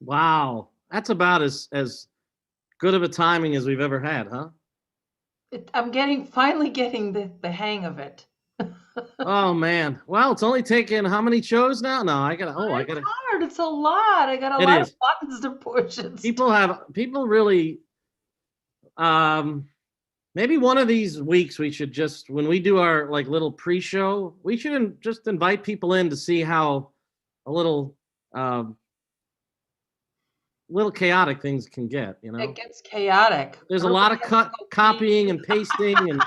Wow. That's about as good of a timing as we've ever had, huh? I'm finally getting the hang of it. Oh man. Well, it's only taken how many shows now? No, I It's gotta hard. It's a lot. I got a it lot of is. buttons to push and stuff. People really um maybe one of these weeks we should just when we do our like little pre-show, we should just invite people in to see how a um little chaotic things can get, you It know. gets chaotic. There's a lot Everybody of has to go copying pee. and pasting and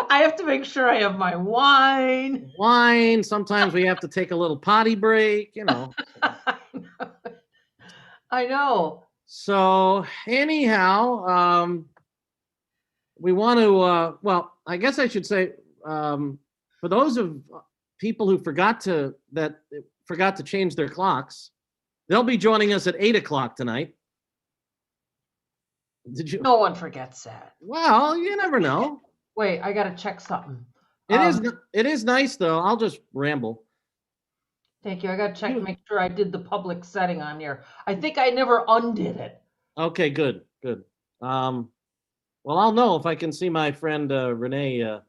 I have to make sure I have my wine. wine. Sometimes we have to take a little potty break, you know. I know. So anyhow, we want to. Well, I guess I should say, for those of people who forgot to change their clocks, they'll be joining us at 8 o'clock tonight. Did you? No one forgets that. Well, you never know. Wait, I gotta check something. It is. It is nice though. I'll just ramble. Thank you. I gotta check, You make sure I did the public setting on here. I think I never undid it. okay? Good. Good. Well, I'll know if I can see my friend Renee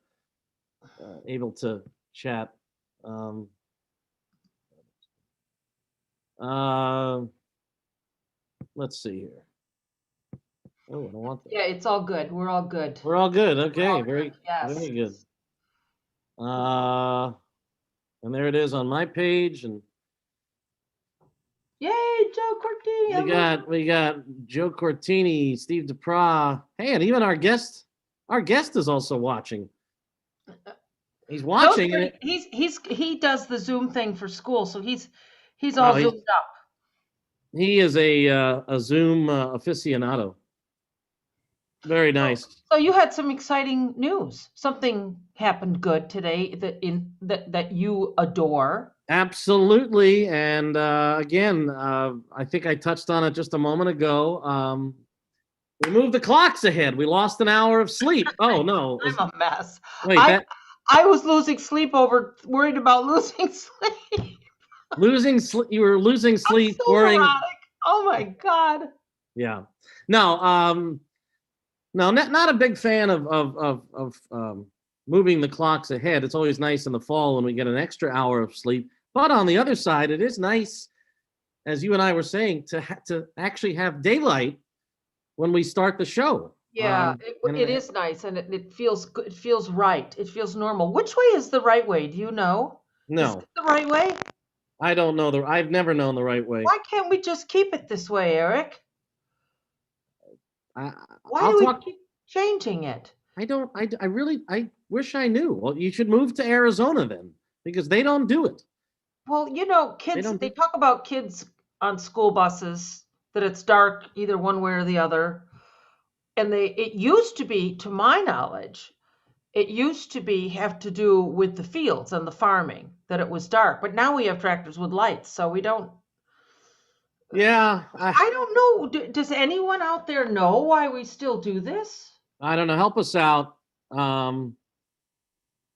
able to chat. Um, uh, let's see here. Oh, I don't want that. Yeah, it's all good. We're all good. We're all good. We're Okay, all very, good. Yes. very good. And there it is on my page, and Yay, Joe Cortini. we got Joe Cortini, Steve DePra. Hey, and even our guest is also watching. He's watching it. He does the Zoom thing for school, so he's Oh, all zoomed up. he is a Zoom aficionado. Very nice. So you had some exciting news. Something happened good today that you adore. Absolutely. And again, I think I touched on it just a moment ago. We moved the clocks ahead. We lost an hour of sleep. Oh no. I'm a mess. Wait, I was losing sleep worried about losing sleep. losing sleep. You were losing sleep So worrying. neurotic. Oh my God. Yeah. No, no, not a big fan of moving the clocks ahead. It's always nice in the fall when we get an extra hour of sleep. But on the other side, it is nice, as you and I were saying, to actually have daylight when we start the show. Yeah, it is nice, and it feels good. It feels right. It feels normal. Which way is the right way? Do you know? Is No, it the right way? I don't know I've never known the right way. Why can't we just keep it this way, Eric? Why I'll do talk. we keep changing it? I don't. I really. I wish I knew. Well, you should move to Arizona then, because they don't do it. Well, you know, kids, don't they do- talk about kids on school buses, that it's dark either one way or the other. And it used to be, to my knowledge, it used to be have to do with the fields and the farming, that it was dark. But now we have tractors with lights, so we don't. Yeah, I don't know. Does anyone out there know why we still do this? I don't know. Help us out.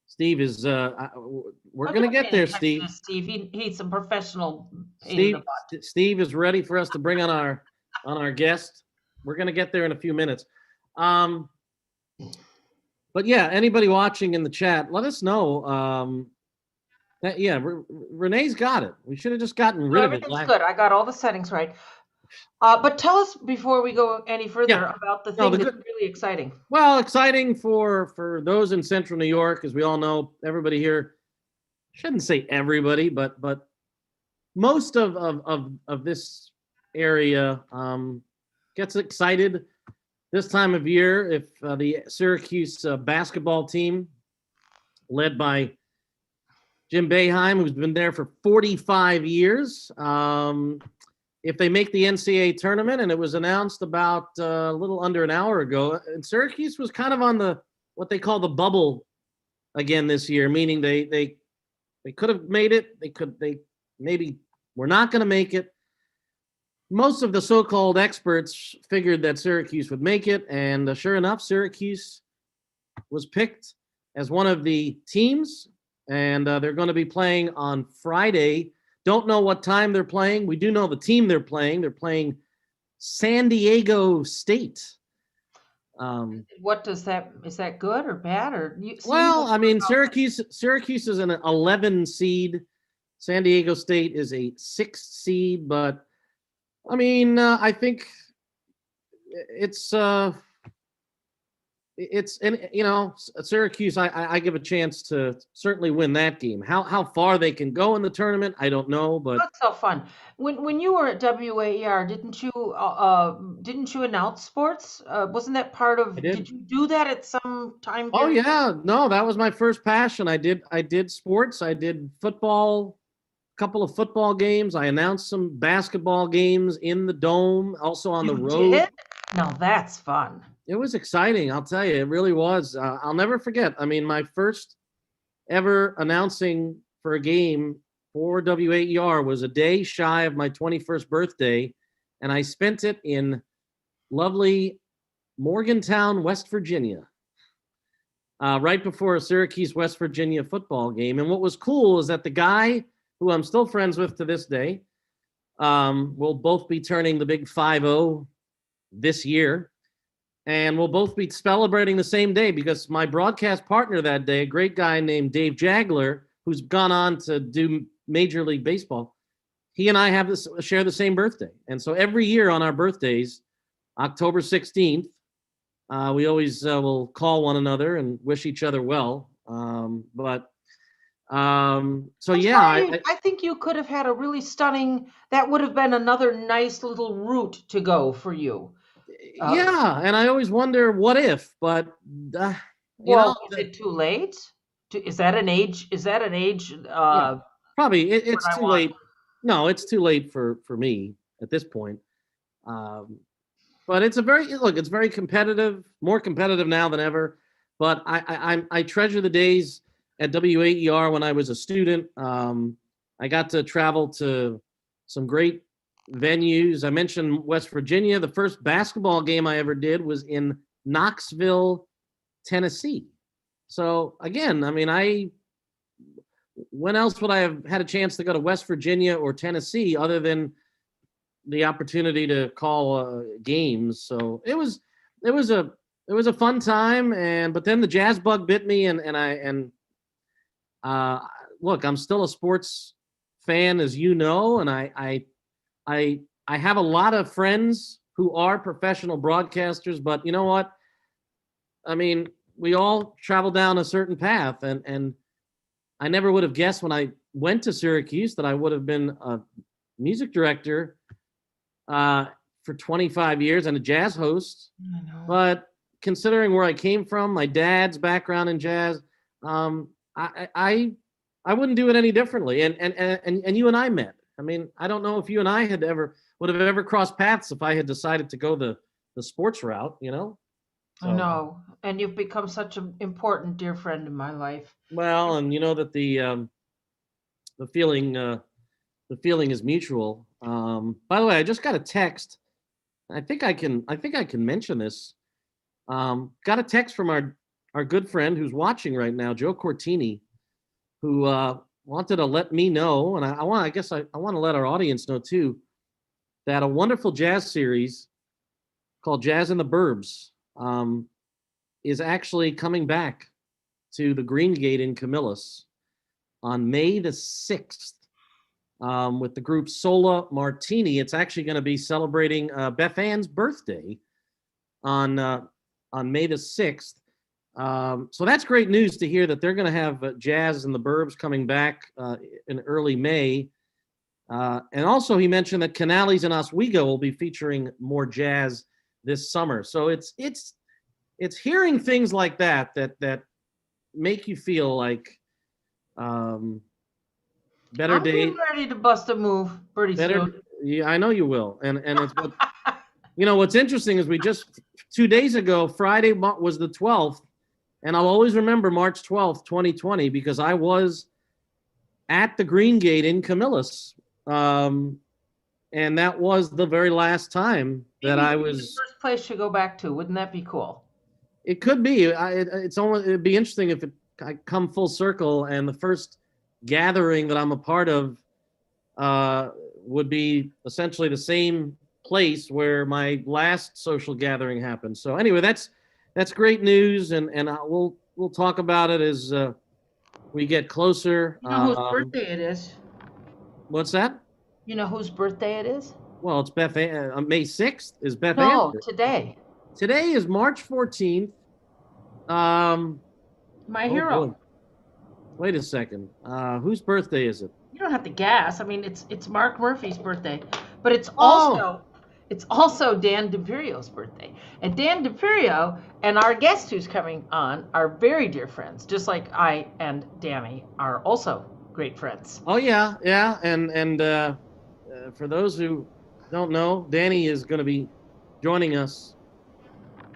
Steve is. We're gonna get there, Steve. Steve, he's a professional pain in the butt. Steve is ready for us to bring on our guest. We're gonna get there in a few minutes. But yeah, anybody watching in the chat, let us know. Renee's got it. We should have just gotten rid of it. Everything's good. I got all the settings right. But tell us before we go any further about the thing that's really exciting. Well, exciting for those in Central New York, as we all know, everybody here. Shouldn't say everybody, but most of this area gets excited this time of year if the Syracuse basketball team, led by Jim Boeheim, who's been there for 45 years, if they make the NCAA tournament, and it was announced about a little under an hour ago, and Syracuse was kind of on what they call the bubble again this year, meaning they could have made it, they maybe were not going to make it. Most of the so-called experts figured that Syracuse would make it, and sure enough, Syracuse was picked as one of the teams, and they're going to be playing on Friday Don't know what time they're playing. We do know the team they're playing. They're playing San Diego State. What does that, is that good or bad? Or Well, I mean, Syracuse is an 11 seed. San Diego State is a 6 seed, but I mean, I think it's and Syracuse. I give a chance to certainly win that game. How far they can go in the tournament, I don't know, but that's so fun. When you were at WAER, didn't you announce sports? Wasn't that part of? I did. Did you do that at some time Oh period? yeah, no, that was my first passion. I did sports. I did football, a couple of football games. I announced some basketball games in the dome, also on the You road. did? Now that's fun. It was exciting, I'll tell you. It really was. I'll never forget. I mean, my first ever announcing for a game for WAER was a day shy of my 21st birthday, and I spent it in lovely Morgantown, West Virginia, right before a Syracuse, West Virginia football game. And what was cool is that the guy who I'm still friends with to this day, will both be turning the big 5-0 this year. And we'll both be celebrating the same day because my broadcast partner that day, a great guy named Dave Jagler, who's gone on to do Major League Baseball, he and I share the same birthday. And so every year on our birthdays, October 16th, we always will call one another and wish each other well. So yeah, I think you could have had a really stunning, that would have been another nice little route to go for you. Yeah, and I always wonder what if, but Is it too late? Is that an age? Yeah, probably it's too late. No, it's too late for me at this point. But it's it's very competitive, more competitive now than ever. But I treasure the days at WAER when I was a student. I got to travel to some great venues. I mentioned West Virginia. The first basketball game I ever did was in Knoxville, Tennessee. So again, I mean, when else would I have had a chance to go to West Virginia or Tennessee other than the opportunity to call games? So it was a fun time. But then the jazz bug bit me, and look, I'm still a sports fan, as you know, and I have a lot of friends who are professional broadcasters, but you know what? I mean, we all travel down a certain path, and I never would have guessed when I went to Syracuse that I would have been a music director for 25 years and a jazz host. I know. But considering where I came from, my dad's background in jazz, I wouldn't do it any differently. And you and I met. I mean, I don't know if you and I would have ever crossed paths if I had decided to go the sports route, So. I know, and you've become such an important dear friend in my life. Well, and you know that the feeling is mutual. By the way, I just got a text. I think I can mention this. Got a text from our good friend who's watching right now, Joe Cortini, who wanted to let me know, and I want to let our audience know too, that a wonderful jazz series called Jazz in the Burbs is actually coming back to the Green Gate in Camillus on May the 6th with the group Sola Martini. It's actually going to be celebrating Beth Ann's birthday on May the 6th. So that's great news to hear that they're going to have Jazz in the Burbs coming back in early May. And also he mentioned that Canales and Oswego will be featuring more jazz this summer. So it's hearing things like that make you feel like better I'm days. ready to bust a move pretty soon. Yeah, I know you will. And it's what's interesting is we just 2 days ago, Friday was the 12th, and I'll always remember March 12th, 2020, because I was at the Green Gate in Camillus. And that was the very last time that I was. The first place to go back to. Wouldn't that be cool? It could be. It'd be interesting if I come full circle and the first gathering that I'm a part of would be essentially the same place where my last social gathering happened. So anyway, that's great news, and we'll talk about it as we get closer. You know whose birthday it is? What's that? You know whose birthday it is? Well, it's Beth. May 6th is Beth. No, Anderson. today. Today is March 14th. My hero. Boy. Wait a second. Whose birthday is it? You don't have to guess. I mean, it's Mark Murphy's birthday, but it's also Dan DiPerio's birthday. And Dan DiPerio and our guest who's coming on are very dear friends, just like I and Danny are also great friends. Oh yeah, and for those who don't know, Danny is going to be joining us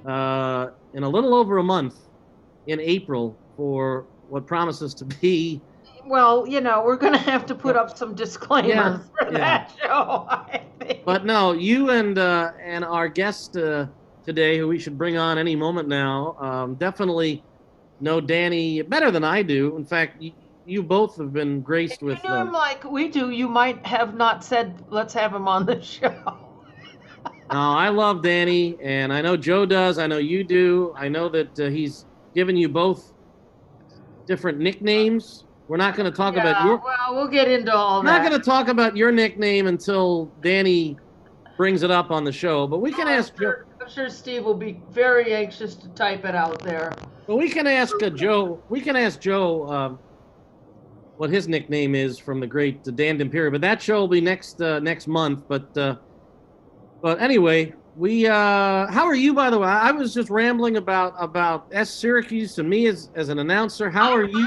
in a little over a month in April for what promises to be. Well, we're going to have to put up some disclaimers for that show, I think. But no, you and our guest today, who we should bring on any moment now, definitely know Danny better than I do. In fact, you both have been graced with. If you knew him like we do, you might have not said, "Let's have him on the show." No, I love Danny, and I know Joe does. I know you do. I know that he's given you both different nicknames. We're not going to talk about your. Well, we'll get into all that. We're not going to talk about your nickname until Danny brings it up on the show. But we can ask. I'm sure Steve will be very anxious to type it out there. But we can ask Joe. We can ask Joe what his nickname is from the great Dan DiPerio. But that show will be next month. But anyway, we. How are you, by the way? I was just rambling about Syracuse and me as an announcer. How are you?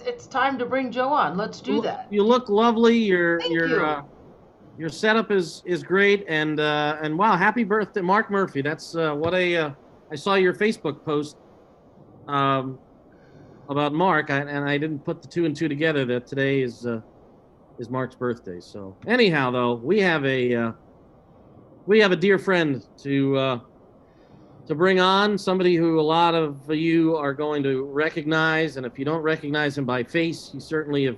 It's time to bring Joe on. Let's do that. You look lovely. Thank you. Your setup is great, and wow, happy birthday, Mark Murphy. That's I saw your Facebook post about Mark, and I didn't put the two and two together that today is Mark's birthday. So anyhow, though, we have a dear friend to bring on, somebody who a lot of you are going to recognize, and if you don't recognize him by face, you certainly have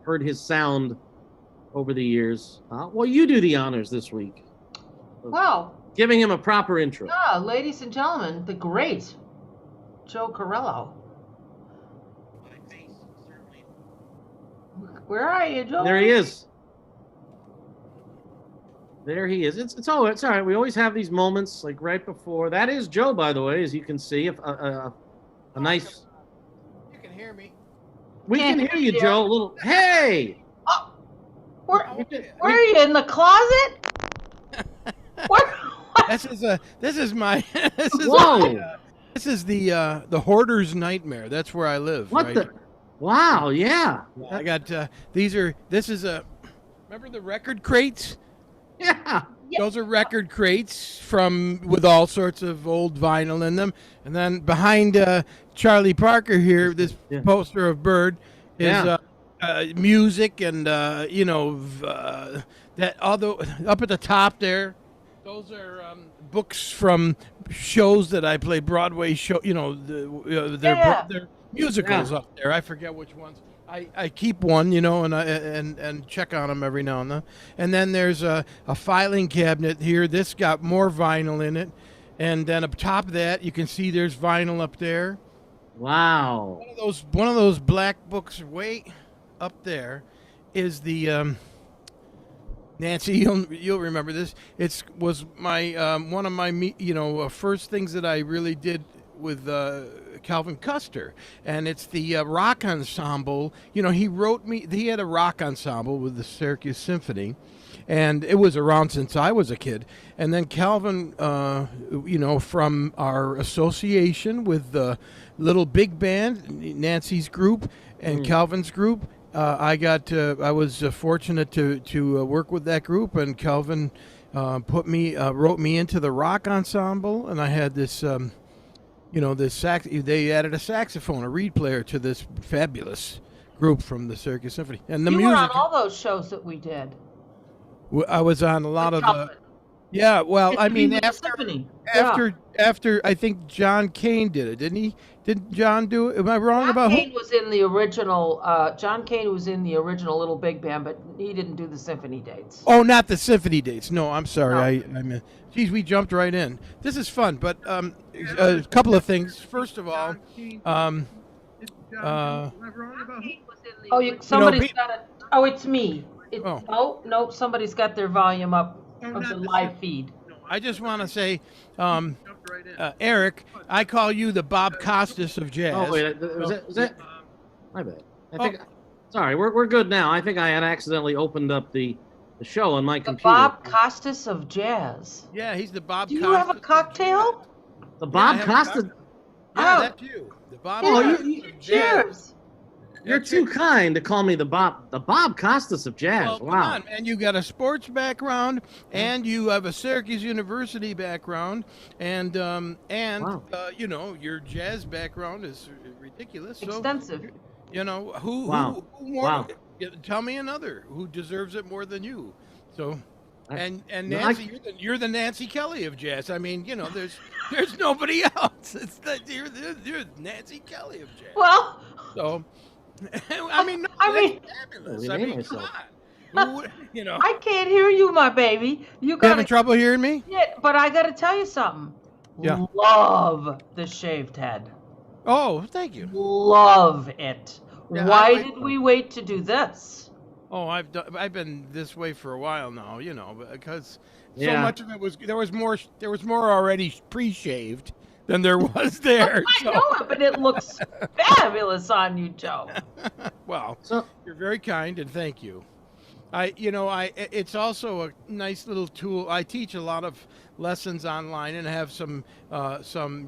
heard his sound over the years. Well, you do the honors this week. Well, giving him a proper intro. Yeah, ladies and gentlemen, the great Joe Carello. Where are you, Joe? There he is. There he is. It's all right. We always have these moments like right before. That is Joe, by the way, as you can see. A nice. You can hear me. We can hear you, Joe. A little. Hey. Oh, where are you, in the closet? This is my. Whoa. This is the hoarder's nightmare. That's where I live. What right the? here. Wow. Yeah. I got. This is a. Remember the record crates? Yeah. Those are record crates with all sorts of old vinyl in them. And then behind Charlie Parker here, this poster of Bird is music and that although up at the top there, those are books from shows that I play, Broadway show. They're musicals up there. I forget which ones. I keep one, and check on them every now and then. And then there's a filing cabinet here. This got more vinyl in it. And then up top of that, you can see there's vinyl up there. Wow. One of those black books way up there is the Nancy. You'll remember this. It was my one of my first things that I really did with Calvin Custer, and it's the rock ensemble. He wrote me. He had a rock ensemble with the Syracuse Symphony, and it was around since I was a kid. And then Calvin, from our association with the little big band, Nancy's group and Calvin's group, I was fortunate to work with that group, and Calvin wrote me into the rock ensemble, and I had this. They added a saxophone, a reed player, to this fabulous group from the Syracuse Symphony. And the you music. were on all those shows that we did. I was on a lot of Yeah, well, I mean, With the after symphony. Yeah. after I think John Kane did it, didn't he? Didn't John do it? Am I wrong about who? Kane was in the original. John Kane was in the original Little Big Band, but he didn't do the symphony dates. Oh, not the symphony dates. No, I'm sorry. No. I mean, geez, we jumped right in. This is fun, but a couple of things. First of all, Somebody's got it. Oh, it's me. Oh. No, somebody's got their volume up of the live feed. I just want to say, Eric, I call you the Bob Costas of jazz. Oh wait, was that? My bad. I think. Sorry, we're good now. I think I had accidentally opened up the show on my computer. Bob Costas of jazz. Yeah, he's the Bob. Do you have a cocktail? The Bob Costas. Yeah, that's you. The Bob. Cheers. You're too kind to call me the Bob Costas of jazz. Well, wow. Come on, man. You got a sports background, and you have a Syracuse University background, and Wow. Your jazz background is ridiculous. Extensive. So, who Wow. more? Tell me another who deserves it more than you. So. And Nancy, you're the Nancy Kelly of jazz. I mean, there's nobody else. It's that you're Nancy Kelly of jazz. Well, so that's fabulous. I mean, come on. I can't hear you, my baby. You having trouble hearing me? Yeah, but I got to tell you something. Yeah. Love the shaved head. Oh, thank you. Love it. Yeah, Why did we wait to do this? Oh, I've been this way for a while now, because so Yeah. much of it was there was more already pre-shaved than there was there. I know it, but it looks fabulous on you, Joe. Well, you're very kind, and thank you. It's also a nice little tool. I teach a lot of lessons online, and I have some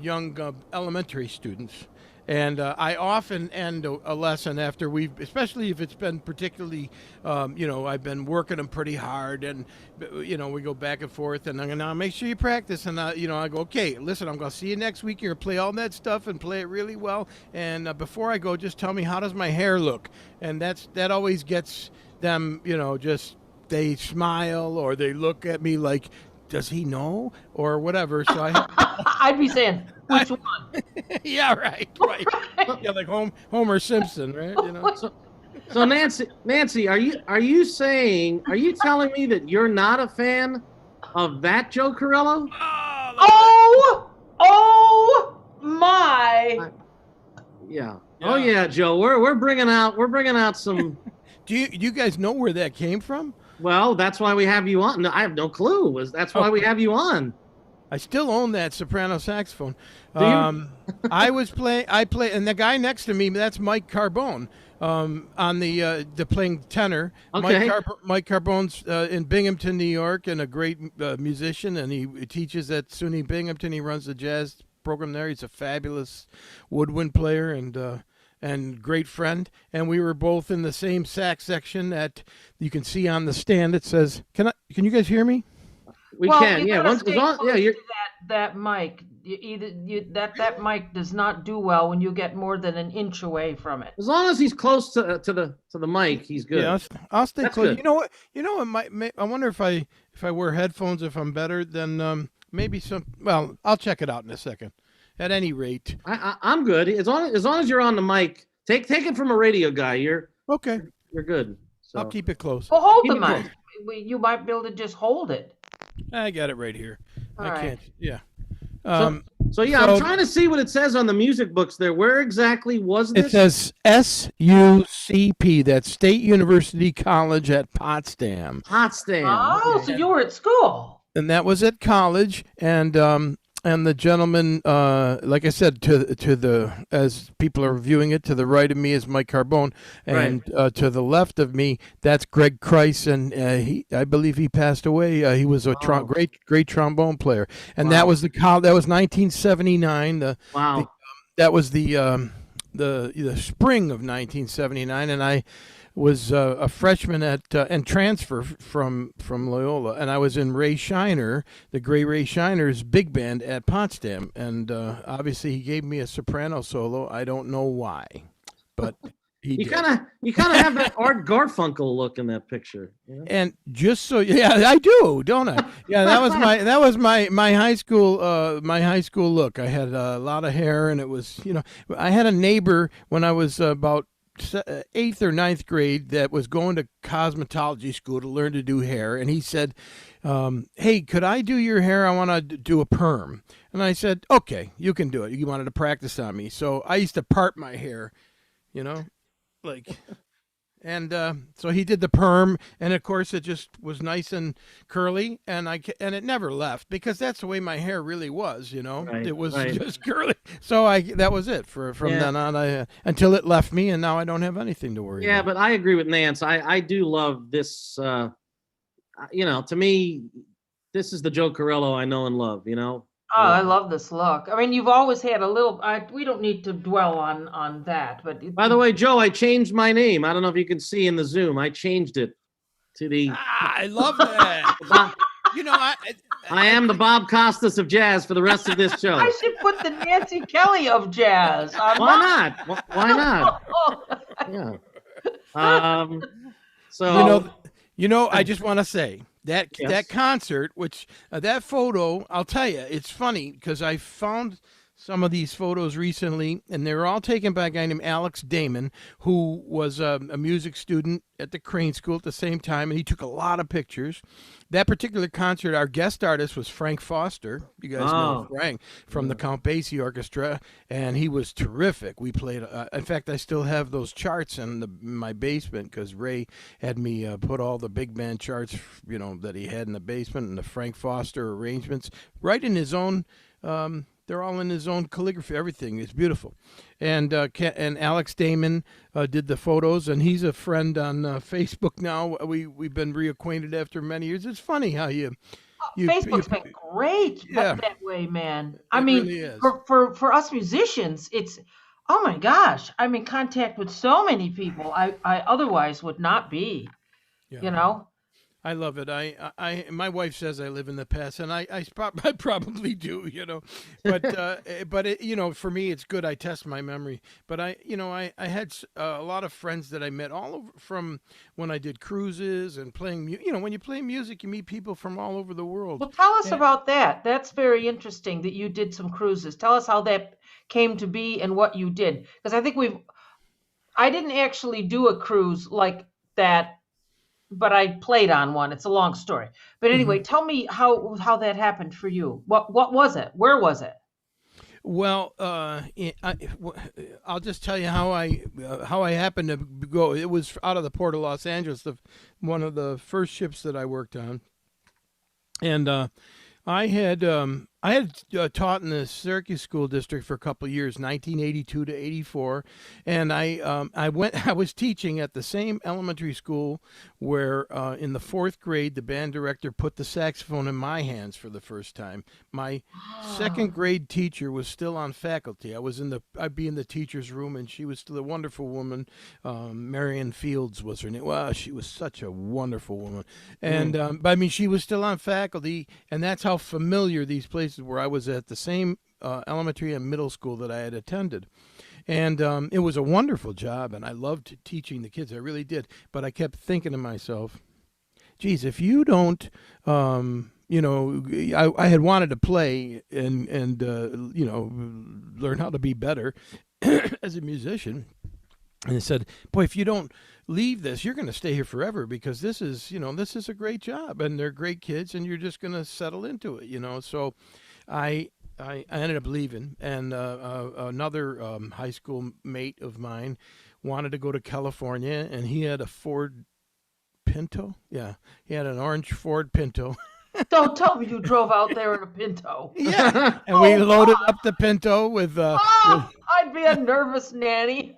young elementary students. And I often end a lesson after especially if it's been particularly, I've been working them pretty hard, and we go back and forth, and I'm gonna make sure you practice, and I go, okay, listen, I'm gonna see you next week. You're gonna play all that stuff and play it really well. And before I go, just tell me, how does my hair look? And that always gets them, just they smile or they look at me like, does he know or whatever? So I'd be saying, which one? Yeah, right. Yeah, like Homer Simpson, right? So Nancy, are you telling me that you're not a fan of that Joe Carello? Oh my! Yeah. Oh yeah, Joe. We're bringing out some. Do you guys know where that came from? Well, that's why we have you on. No, I have no clue. That's why we have you on. I still own that soprano saxophone. Do you? I play, and the guy next to me, that's Mike Carbone, on the playing tenor. Okay. Mike Carbone's in Binghamton, New York, and a great musician, and he teaches at SUNY Binghamton. He runs the jazz program there. He's a fabulous woodwind player and great friend. And we were both in the same sax section you can see on the stand. It says, can you guys hear me? We can, yeah. Once You're that mic. That mic does not do well when you get more than an inch away from it. as long as he's close to the mic, he's good. Yeah, I'll stay That's close. good. You know what? I wonder if I wear headphones, if I'm better than maybe some. Well, I'll check it out in a second. At any rate, I'm good. As long as you're on the mic, take it from a radio guy. You're okay. You're good. So. I'll keep it close. Well, hold Keep the it mic. You might be able to just hold it. I got it right here. All right. Can't. Yeah. So I'm trying to see what it says on the music books there. Where exactly was this? It says SUCP. That's State University College at Potsdam. Potsdam. Oh, Okay. so you were at school. And that was at college, and the gentleman, like I said, to the as people are viewing it, to the right of me is Mike Carbone, and to the left of me, that's Greg Kreis, and I believe he passed away. He was a great trombone player, and that was that was 1979. Wow. That was the spring of 1979, and I was a freshman and transfer from Loyola, and I was in Ray Shiner, the great Ray Shiner's big band at Potsdam, and obviously he gave me a soprano solo. I don't know why, but He did. You kind of have that Art Garfunkel look in that picture. You know? And just so, yeah, I do, don't I? Yeah, that was my high school look. I had a lot of hair, and it was, I had a neighbor when I was about 8th or 9th grade that was going to cosmetology school to learn to do hair, and he said, "Hey, could I do your hair? I want to do a perm." And I said, "Okay, you can do it." He wanted to practice on me, so I used to part my hair, like. And so he did the perm, and of course it just was nice and curly, and it never left because that's the way my hair really was, Right, it was right. just curly. So that was it from then on. Until it left me, and now I don't have anything to worry Yeah, about. but I agree with Nance. I do love this. To me, this is the Joe Carello I know and love. Oh, I love this look. I mean, you've always had a little. We don't need to dwell on that, but By the way, Joe, I changed my name. I don't know if you can see in the Zoom. I changed it to the. I love that. I am the Bob Costas of jazz for the rest of this show. I should put the Nancy Kelly of jazz. Why not? Why not? Yeah. So I just want to say that concert, which that photo, I'll tell you, it's funny because I found some of these photos recently, and they were all taken by a guy named Alex Damon, who was a music student at the Crane School at the same time, and he took a lot of pictures. That particular concert, our guest artist was Frank Foster. You guys know Frank from the Count Basie Orchestra, and he was terrific. We played, in fact, I still have those charts in my basement because Ray had me put all the big band charts, that he had in the basement, and the Frank Foster arrangements right in his own. They're all in his own calligraphy. Everything is beautiful, and Alex Damon did the photos, and he's a friend on Facebook now. We've been reacquainted after many years. It's funny how Facebook's been great that way, man. I mean, really is. for us musicians, it's oh my gosh. I'm in contact with so many people I otherwise would not be. Yeah. I love it. My wife says I live in the past, and I probably do, but it, for me, it's good. I test my memory, but I had a lot of friends that I met all over from when I did cruises and playing, when you play music, you meet people from all over the world. Well, tell us about that. That's very interesting that you did some cruises. Tell us how that came to be and what you did. Because I think I didn't actually do a cruise like that, but I played on one. It's a long story. But anyway, tell me how that happened for you. What was it? Where was it? Well, I'll just tell you how I happened to go. It was out of the port of Los Angeles, one of the first ships that I worked on, and I had taught in the Syracuse School District for a couple of years, 1982 to 84, and I was teaching at the same elementary school where in the 4th grade the band director put the saxophone in my hands for the first time. My 2nd grade teacher was still on faculty. I'd be in the teacher's room, and she was still a wonderful woman. Marion Fields was her name. Wow, she was such a wonderful woman, and but I mean she was still on faculty, and that's how familiar these places were. I was at the same elementary and middle school that I had attended. And it was a wonderful job, and I loved teaching the kids. I really did. But I kept thinking to myself, geez, if you don't, I had wanted to play and learn how to be better as a musician. And I said, boy, if you don't leave this, you're going to stay here forever because this is a great job, and they're great kids, and you're just going to settle into it, So I ended up leaving, and another high school mate of mine wanted to go to California, and he had a Ford Pinto. Yeah, he had an orange Ford Pinto. Don't tell me you drove out there in a Pinto. Yeah, and we loaded up the Pinto with. I'd be a nervous nanny.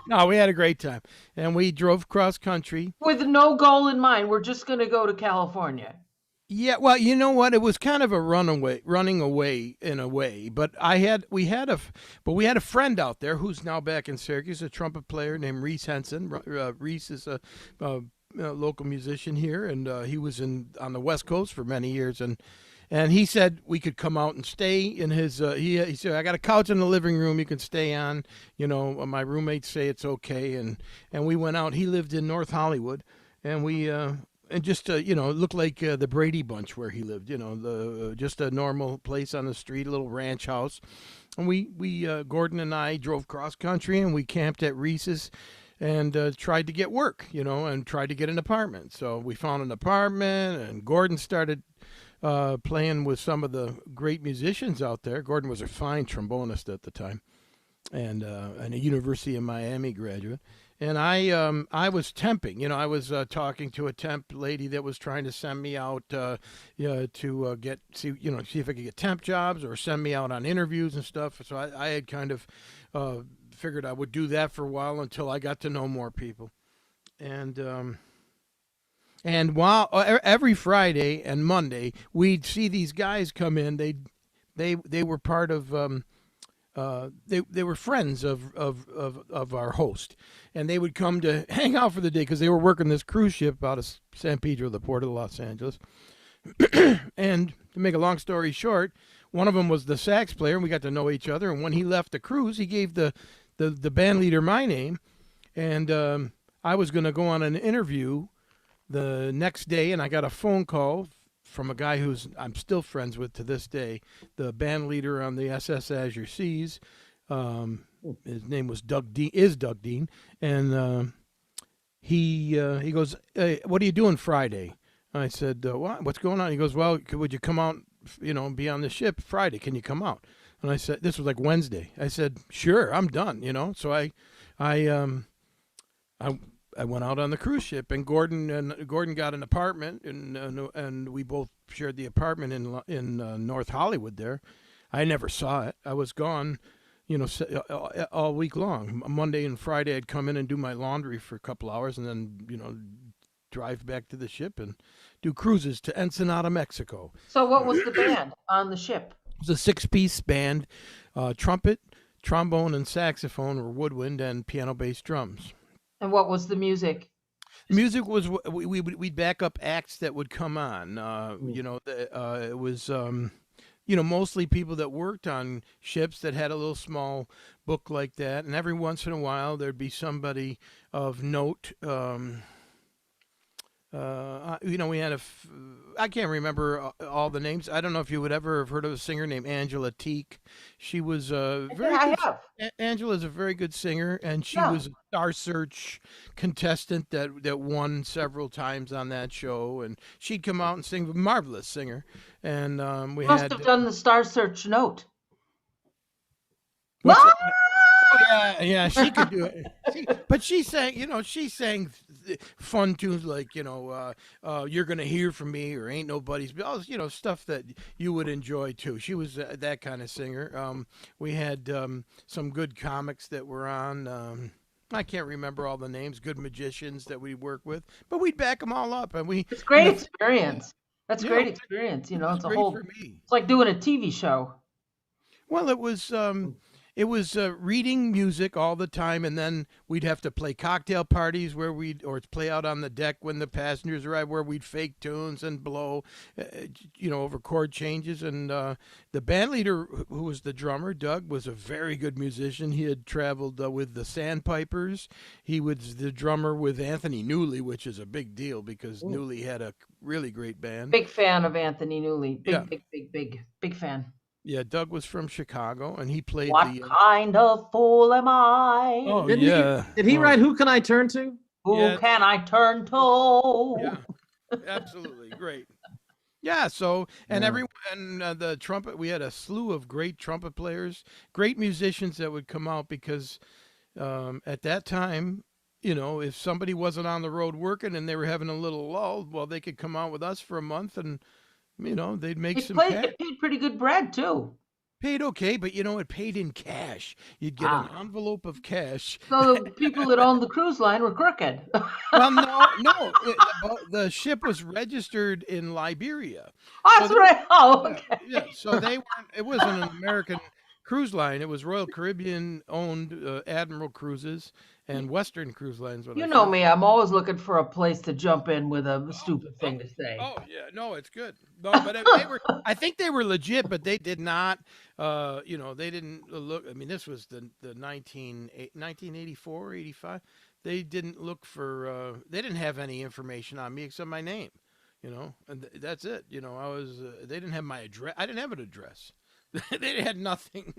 No, we had a great time, and we drove cross country with no goal in mind. We're just going to go to California. Yeah, well, you know what? It was kind of a running away in a way. But we had a friend out there who's now back in Syracuse, a trumpet player named Reese Henson. Reese is a local musician here, and he was on the West Coast for many years. And he said we could come out and stay in his. He said, I got a couch in the living room you can stay on. My roommates say it's okay, and we went out. He lived in North Hollywood, and we and just it looked like the Brady Bunch where he lived. Just a normal place on the street, a little ranch house. And we Gordon and I drove cross country, and we camped at Reese's and tried to get work, and tried to get an apartment. So we found an apartment, and Gordon started playing with some of the great musicians out there. Gordon was a fine trombonist at the time, and a University of Miami graduate. And I was temping. I was talking to a temp lady that was trying to send me out to see if I could get temp jobs or send me out on interviews and stuff. So I had kind of figured I would do that for a while until I got to know more people. And while every Friday and Monday we'd see these guys come in, they were part of they were friends of our host, and they would come to hang out for the day because they were working this cruise ship out of San Pedro, the port of Los Angeles. And to make a long story short, one of them was the sax player, and we got to know each other. And when he left the cruise, he gave the band leader my name, and I was going to go on an interview the next day, and I got a phone call from a guy I'm still friends with to this day, the band leader on the SS Azure Seas. His name was Doug Dean, and he goes, "Hey, what are you doing Friday?" I said, "What's going on?" He goes, "Well, would you come out, be on the ship Friday? Can you come out?" And I said, this was like Wednesday. I said, "Sure, I'm done." So I went out on the cruise ship, and Gordon got an apartment, and we both shared the apartment in North Hollywood. There, I never saw it. I was gone, all week long. Monday and Friday, I'd come in and do my laundry for a couple hours, and then drive back to the ship and do cruises to Ensenada, Mexico. So, what was the band on the ship? It was a 6-piece band: trumpet, trombone, and saxophone, or woodwind, and piano, bass, drums. And what was the music? Music was we'd back up acts that would come on. It was mostly people that worked on ships that had a little small book like that, and every once in a while there'd be somebody of note. We had I can't remember all the names. I don't know if you would ever have heard of a singer named Angela Teak. She was Angela's a very good singer, and she was a Star Search contestant that won several times on that show, and she'd come out and sing. A marvelous singer, and we must have done the Star Search note. Yeah, she could do it. But she sang fun tunes like, You're Gonna Hear From Me, or Ain't Nobody's, stuff that you would enjoy too. She was that kind of singer. We had some good comics that were on. I can't remember all the names. Good magicians that we work with, but we'd back them all up, and it's great experience. That's great experience. It's a whole. It's like doing a TV show. Well, it was. It was reading music all the time, and then we'd have to play cocktail parties or play out on the deck when the passengers arrived, where we'd fake tunes and blow, over chord changes. And the band leader, who was the drummer, Doug, was a very good musician. He had traveled with the Sandpipers. He was the drummer with Anthony Newley, which is a big deal because Newley had a really great band. Big fan of Anthony Newley. Big fan. Yeah, Doug was from Chicago, and he played What kind of fool am I? Oh, Did he write Who Can I Turn To? Who can I turn to? Yeah, absolutely. Great. Yeah, so, and the trumpet, we had a slew of great trumpet players, great musicians that would come out because at that time, if somebody wasn't on the road working and they were having a little lull, well, they could come out with us for a month and they'd make some cash. It paid pretty good bread, too. Paid okay, but it paid in cash. You'd get an envelope of cash. So the people that owned the cruise line were crooked. Well, no. The ship was registered in Liberia. Oh, that's right. Oh, okay. Yeah, so it wasn't an American cruise line. It was Royal Caribbean owned Admiral Cruises, and Western Cruise Lines. You know me, I'm always looking for a place to jump in with a stupid thing to say. Oh yeah, no, it's good. No, but they were. I think they were legit, but they did not. They didn't look. I mean, this was the 1984, 85. They didn't look for. They didn't have any information on me except my name. And that's it. I was. They didn't have my address. I didn't have an address. They had nothing.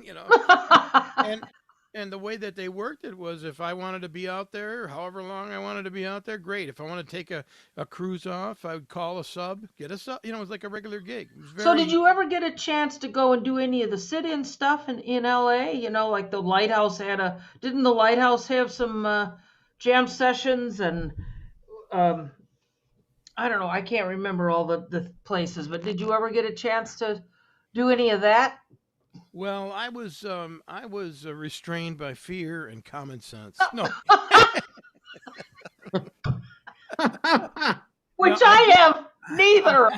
And the way that they worked it was, if I wanted to be out there, however long I wanted to be out there, great. If I wanted to take a cruise off, I would call a sub, get a sub. It was like a regular gig. So did you ever get a chance to go and do any of the sit-in stuff in LA? Like the Lighthouse didn't the Lighthouse have some jam sessions? And I don't know, I can't remember all the places, but did you ever get a chance to do any of that? Well, I was restrained by fear and common sense. No. Which I have neither of.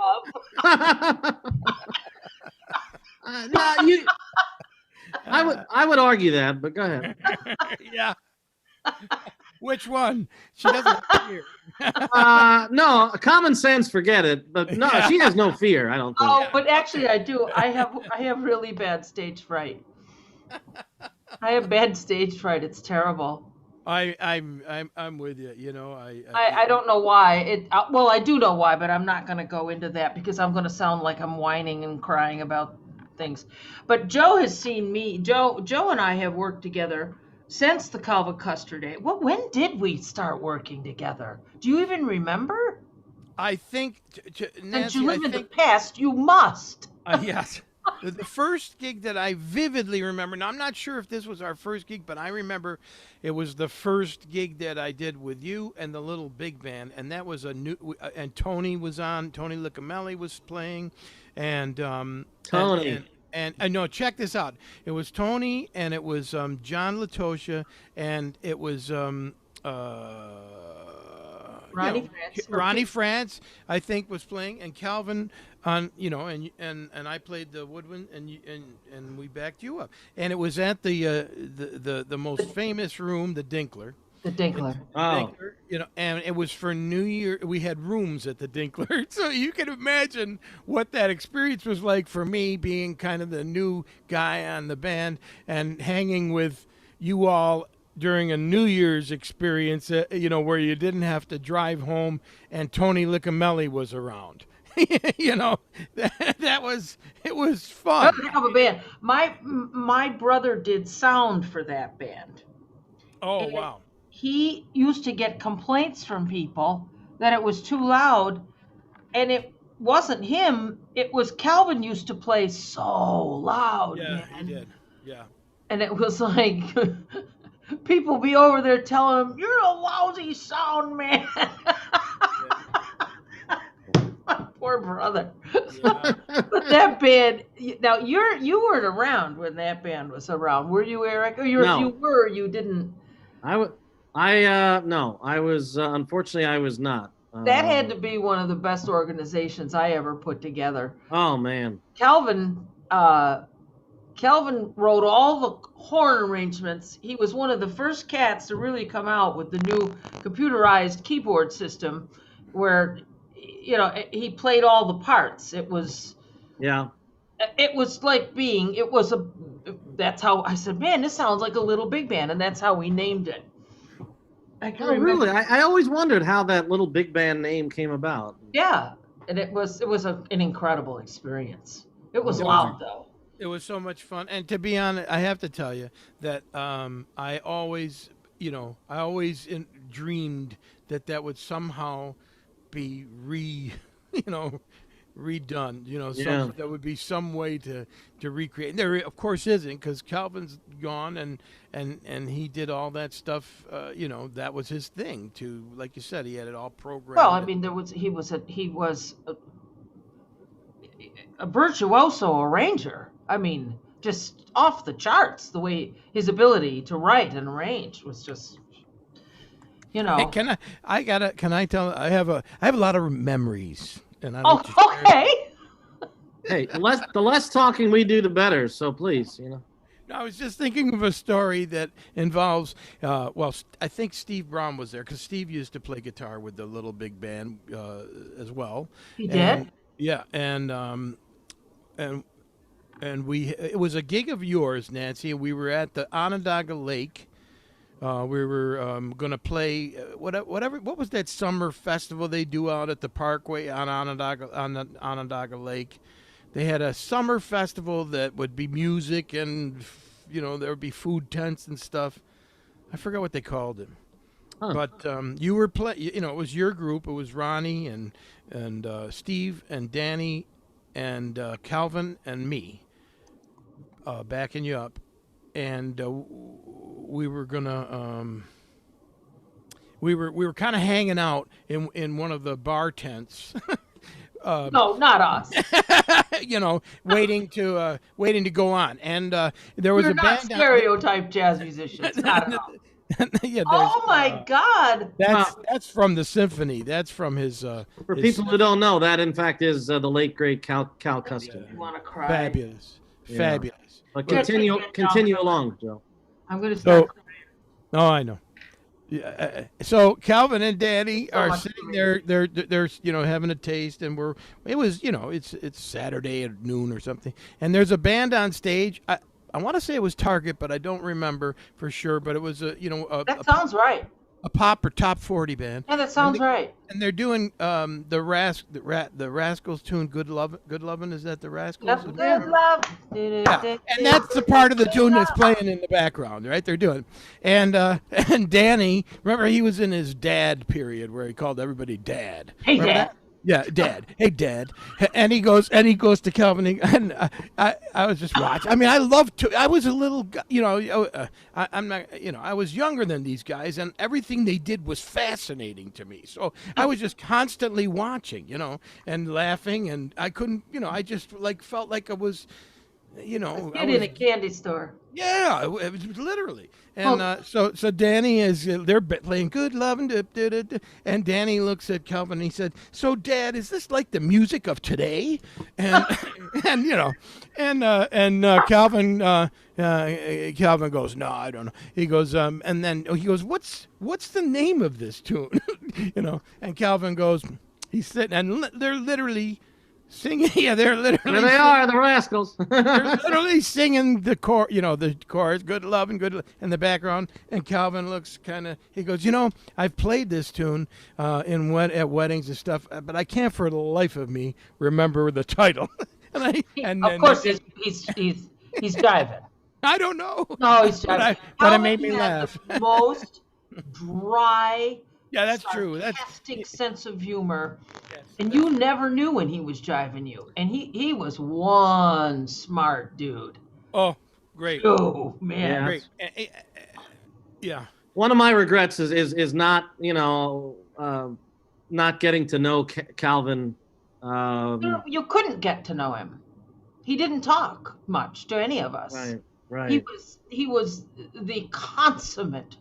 No, I would argue that, but go ahead. Yeah. Which one? She doesn't have fear. No, common sense, forget it. But no, Yeah. she has no fear, I don't think. Oh, but actually I do. I have really bad stage fright. I have bad stage fright. It's terrible. I'm with you. I don't know why. Well, I do know why, but I'm not going to go into that because I'm going to sound like I'm whining and crying about things. But Joe has seen me. Joe and I have worked together since the Calvin Custer day. When did we start working together? Do you even remember? I think, Since Nancy, you live in the past, you must. Yes. The first gig that I vividly remember, now I'm not sure if this was our first gig, but I remember it was the first gig that I did with you and the little big band, and that was and Tony was on, Tony Licamelli was playing, and Tony. And no, check this out. It was Tony, and it was John Latosha, and it was Ronnie France, I think, was playing, and Calvin on, and I played the woodwind, and we backed you up, and it was at the most famous room, the Dinkler. The Dinkler. Oh. And it was for New Year. We had rooms at the Dinkler. So you can imagine what that experience was like for me, being kind of the new guy on the band and hanging with you all during a New Year's experience, where you didn't have to drive home and Tony Licamelli was around. It was fun. That was a heck of a band. My brother did sound for that band. Oh, And wow. He used to get complaints from people that it was too loud, and it wasn't him. It was Calvin used to play so loud, Yeah, man. he did. Yeah. And it was like people be over there telling him, "You're a lousy sound man." My poor brother. Yeah. But that band. Now you weren't around when that band was around, were you, Eric? Or No. if you were, you didn't. No, I was, unfortunately, I was not. That had to be one of the best organizations I ever put together. Oh, man. Calvin wrote all the horn arrangements. He was one of the first cats to really come out with the new computerized keyboard system where, he played all the parts. It was like that's how I said, man, this sounds like a little big band. And that's how we named it. I can remember. Really? I always wondered how that little big band name came about. Yeah. And it was an incredible experience. It was loud though. It was so much fun, and to be honest, I have to tell you that I always dreamed that would somehow be redone. There would be some way to recreate. There, of course, isn't, because Calvin's gone, and he did all that stuff. That was his thing. To, like you said, he had it all programmed. Well, I mean, he was a virtuoso arranger. I mean, just off the charts. The way his ability to write and arrange was just, Hey, can I tell? I have a lot of memories, and I. Okay. Hey, the less talking we do, the better. So please, I was just thinking of a story that involves, I think Steve Brown was there because Steve used to play guitar with the Little Big Band as well. He And, did? yeah, and it was a gig of yours, Nancy. We were at the Onondaga Lake. We were going to play what was that summer festival they do out at the Parkway on Onondaga Lake? They had a summer festival that would be music and there would be food tents and stuff. I forgot what they called it. Huh. But you were it was your group. It was Ronnie and Steve and Danny and Calvin and me backing you up, and we were gonna we were kind of hanging out in one of the bar tents. No, not us. Waiting to go on, and there was You're a not band. stereotype jazz musicians. Not at all. Yeah, Oh my God! that's from the symphony. That's from his. For his people who don't know, that in fact is the late great Cal Custom. You want to cry? Fabulous, Yeah. fabulous. But Yeah, continue along, Joe. I'm going to So, start. oh, I know. Yeah, so Calvin and Danny are much sitting for me. there. They're having a taste, and it's Saturday at noon or something, and there's a band on stage. I want to say it was Target, but I don't remember for sure. But it was That sounds right. a pop or top 40 band. Yeah, that sounds right. And they're doing the Rascals tune Good Lovin', is that the Rascals? Yep, good love. Yeah. And that's the part of the tune that's playing in the background, right? They're doing. And Danny, remember he was in his dad period where he called everybody dad. Hey, Remember Dad. that? Yeah, Dad. Hey, Dad. And he goes to Calvin, and I was just watching. I mean, I loved to. I was a little, I'm not, I was younger than these guys, and everything they did was fascinating to me. So I was just constantly watching, and laughing, and I couldn't, I just felt like I was, Kid in a candy store. yeah, it was literally. And so Danny they're playing Good Lovin', and Danny looks at Calvin and he said, "So Dad, is this like the music of today?" And Calvin Calvin goes, "No, I don't know." He goes, and then he goes, "What's the name of this tune?" And Calvin goes, he's sitting, and they're literally singing. Yeah, they're literally. There they are, the Rascals. They're literally singing the chorus, "Good Love" and "Good" in the background. And Calvin looks he goes, I've played this tune at weddings and stuff, but I can't for the life of me remember the title. Of course, he's jiving. I don't know. No, he's jiving. But it made me Calvin had laugh. the most dry, Yeah, that's true. sarcastic sense of humor. And you never knew when he was jiving you. And he was one smart dude. Oh, great. Oh, man. Yeah. Great. Yeah. One of my regrets is not not getting to know Calvin. You couldn't get to know him. He didn't talk much to any of us. Right. He was the consummate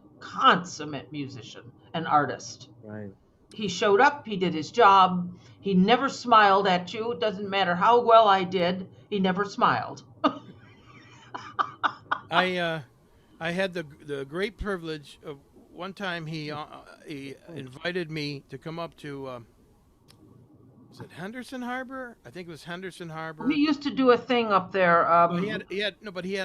musician and artist. Right. He showed up, he did his job. He never smiled at you. It doesn't matter how well I did, he never smiled. I had the great privilege of one time he invited me to come up to is it Henderson Harbor? I think it was Henderson Harbor. He used to do a thing up there. He had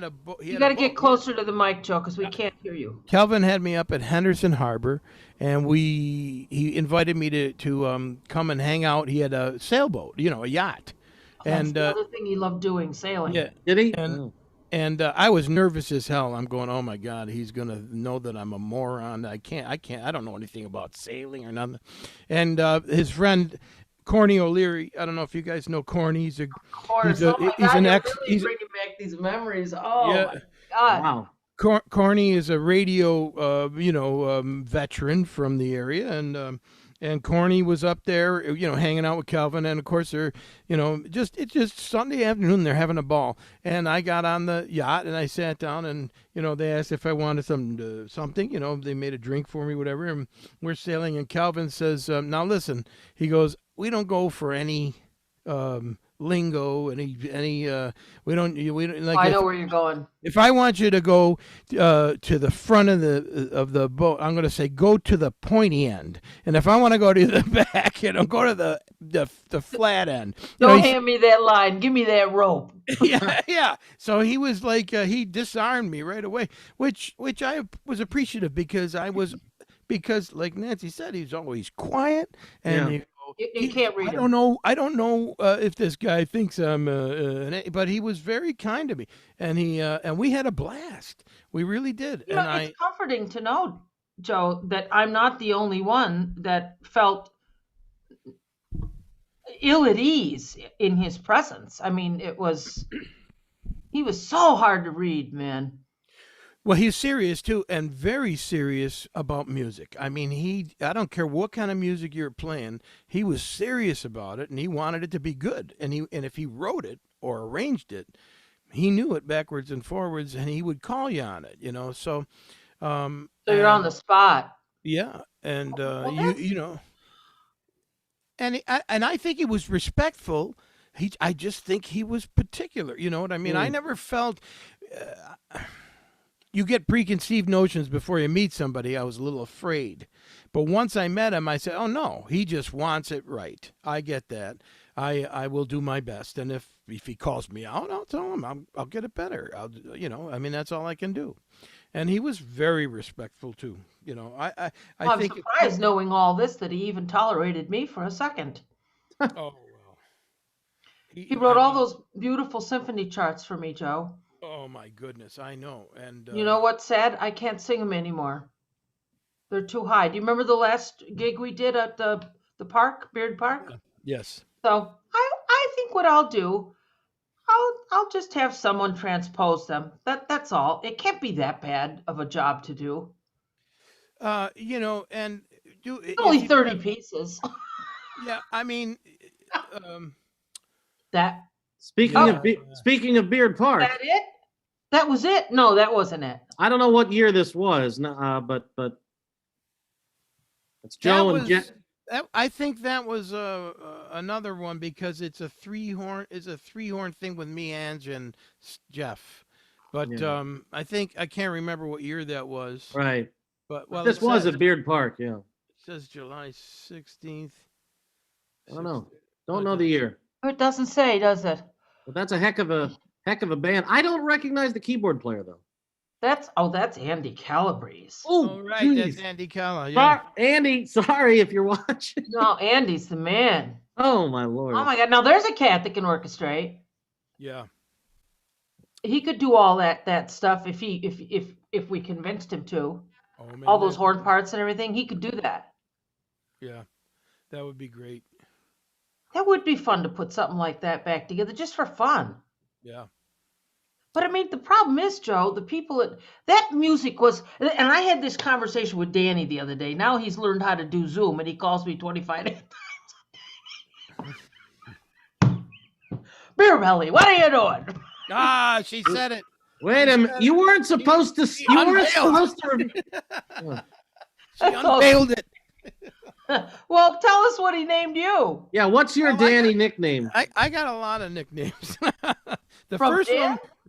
a boat. You got to get closer to the mic, Joe, because we can't hear you. Calvin had me up at Henderson Harbor, and he invited me to come and hang out. He had a sailboat, a yacht. That's the other thing he loved doing, sailing. Yeah. Did he? And I was nervous as hell. I'm going, oh my God, he's gonna know that I'm a moron. I don't know anything about sailing or nothing. And his friend Corny O'Leary, I don't know if you guys know Corny. He's an ex. Really bringing back these memories. Oh Yeah. my God! Wow. Corny is a radio, veteran from the area, and Corny was up there, hanging out with Calvin, and of course they're, it's just Sunday afternoon, they're having a ball, and I got on the yacht and I sat down, and they asked if I wanted something, they made a drink for me, whatever, and we're sailing, and Calvin says, now listen, he goes, we don't go for any lingo, any we don't like. I know where you're going. If I want you to go to the front of the boat, I'm going to say go to the pointy end, and if I want to go to the back, go to the flat end. Don't hand me that line. Give me that rope. yeah. So he was like he disarmed me right away, which I was appreciative because like Nancy said, he's always quiet and. You can't read him. I don't know if this guy thinks I'm but he was very kind to me, and and we had a blast. We really did. It's comforting to know, Joe, that I'm not the only one that felt ill at ease in his presence. I mean, he was so hard to read, man. Well, he's serious too, and very serious about music. I mean, I don't care what kind of music you're playing, he was serious about it, and he wanted it to be good. And if he wrote it or arranged it, he knew it backwards and forwards, and he would call you on it, So, so you're on the spot. Yeah, and and I think he was respectful. I just think he was particular. You know what I mean? I never felt. You get preconceived notions before you meet somebody. I was a little afraid. But once I met him, I said, oh, no, he just wants it right. I get that. I will do my best. And if he calls me out, I'll tell him I'll get it better. That's all I can do. And he was very respectful, too. I'm think surprised knowing all this that he even tolerated me for a second. Oh, well. He wrote all those beautiful symphony charts for me, Joe. Oh my goodness, I know. And you know what's sad? I can't sing them anymore. They're too high. Do you remember the last gig we did at the park, Beard Park? Yes. So I think what I'll do, I'll just have someone transpose them. That's all. It can't be that bad of a job to do. And only 30 pieces. Yeah, I mean, that. Speaking of Beard Park. That it? That was it? No, that wasn't it. I don't know what year this was, but it's Joe and Jet. I think that was another one because it's a three-horn thing with me, Ange, and Jeff. But I can't remember what year that was. Right. But this was at Beard Park, yeah. It says July 16th. I don't know. Don't know the year. It doesn't say, does it? But that's a heck of a band. I don't recognize the keyboard player though. That's Andy Calabrese. Oh, right, geez. That's Andy Cala. Yeah. Andy, sorry if you're watching. No, Andy's the man. Oh my Lord. Oh my God! Now there's a cat that can orchestrate. Yeah. He could do all that stuff if we convinced him to. Oh, man, all those horn parts and everything, he could do that. Yeah, that would be great. That would be fun to put something like that back together just for fun. Yeah. But I mean, the problem is, Joe, the people that music was, and I had this conversation with Danny the other day. Now he's learned how to do Zoom, and he calls me 25 times a day. Beer Belly, what are you doing? Ah, she said it. Wait a minute. You weren't supposed to. She unveiled it. Well, tell us what he named you. Yeah, what's your Danny nickname? I got a lot of nicknames.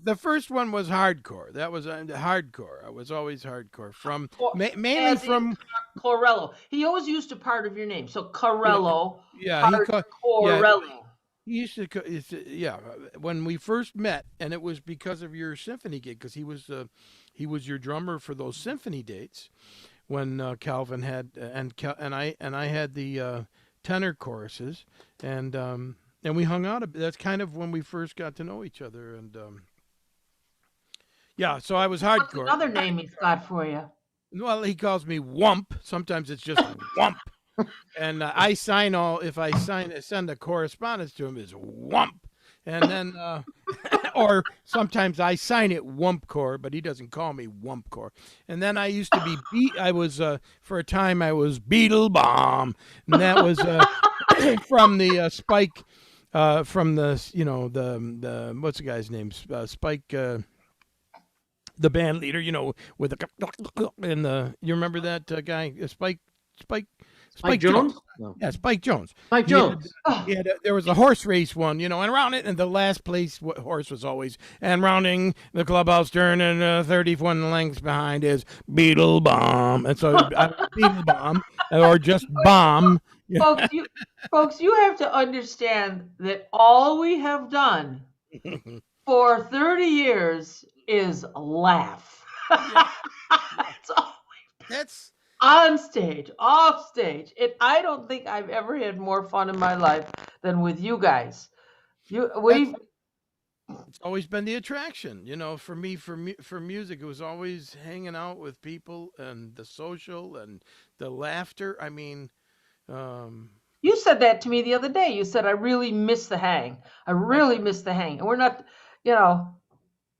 The first one was hardcore. That was hardcore. I was always hardcore mainly from Corello. He always used a part of your name, so Corello. Yeah, Corello. He used to, when we first met, and it was because of your symphony gig, because he was your drummer for those symphony dates. When Calvin had and I had the tenor choruses, and we hung out. That's kind of when we first got to know each other, and so I was hardcore. What's another name he's got for you? Well, he calls me Wump. Sometimes it's just Wump, and I sign if I send a correspondence to him is Wump, and then or sometimes I sign it Wumpcore, but he doesn't call me Wumpcore. And then I used to be for a time I was Beetle Bomb, and that was from the Spike, from the the what's the guy's name? Spike, the band leader, with the and you remember that guy Spike Spike Jones? No. Yeah, Spike Jones. Spike Jones. There was a horse race one, and around it, and the last place horse was always, and rounding the clubhouse turn and 31 lengths behind is Beetle Bomb. And so Beetle Bomb, or just Bomb. Folks, you have to understand that all we have done for 30 years is laugh. That's all. That's on stage, off stage. I don't think I've ever had more fun in my life than with you guys. It's always been the attraction, for me, for music. It was always hanging out with people and the social and the laughter. I mean, you said that to me the other day. You said, I really miss the hang. I really miss the hang. And we're not, we're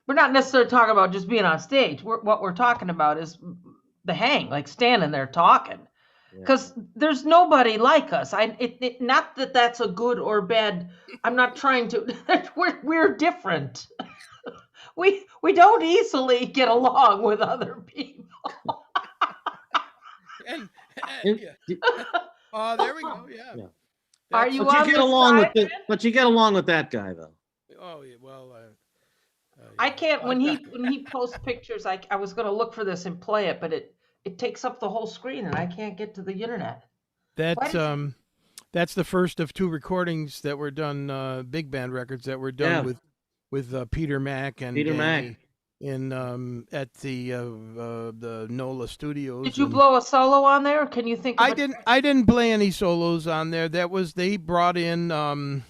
not necessarily talking about just being on stage. What we're talking about is the hang, like standing there talking, because there's nobody like us. Not that that's a good or bad. I'm not trying to. We're different. We don't easily get along with other people. and there we go. Yeah. Are you? But you get along with it. But you get along with that guy, though. Oh yeah. Well. I can't. When he posts pictures, I was going to look for this and play it, but it takes up the whole screen, and I can't get to the internet. That's the first of two recordings that were done, big band records that were done with Peter Mack and Danny at the NOLA Studios. Did you blow a solo on there? Can you think? I didn't play any solos on there. They brought in.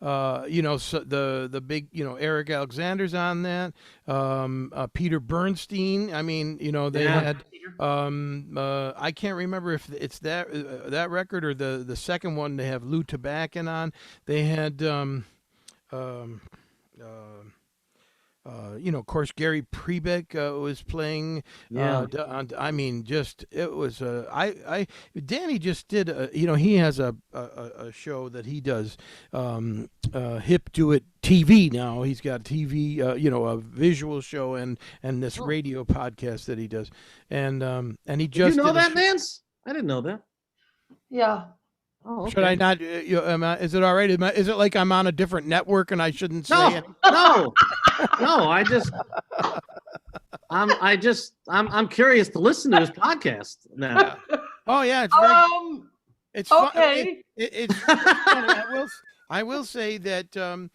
So the big, Eric Alexander's on that. Peter Bernstein. I mean, they had. I can't remember if it's that record or the second one. They have Lou Tabakin on. They had. Of course, Gary Prebeck was playing. I mean, it was. Danny just did. He has a show that he does. Hip Do It TV now. He's got TV. A visual show and this radio podcast that he does. And he just. Did you know that, Nance? I didn't know that. Yeah. Oh, okay. Should I not? Is it all right? Is it like I'm on a different network and I shouldn't say anything? No. I'm curious to listen to his podcast now. Oh yeah, it's okay. It's funny. I will say that that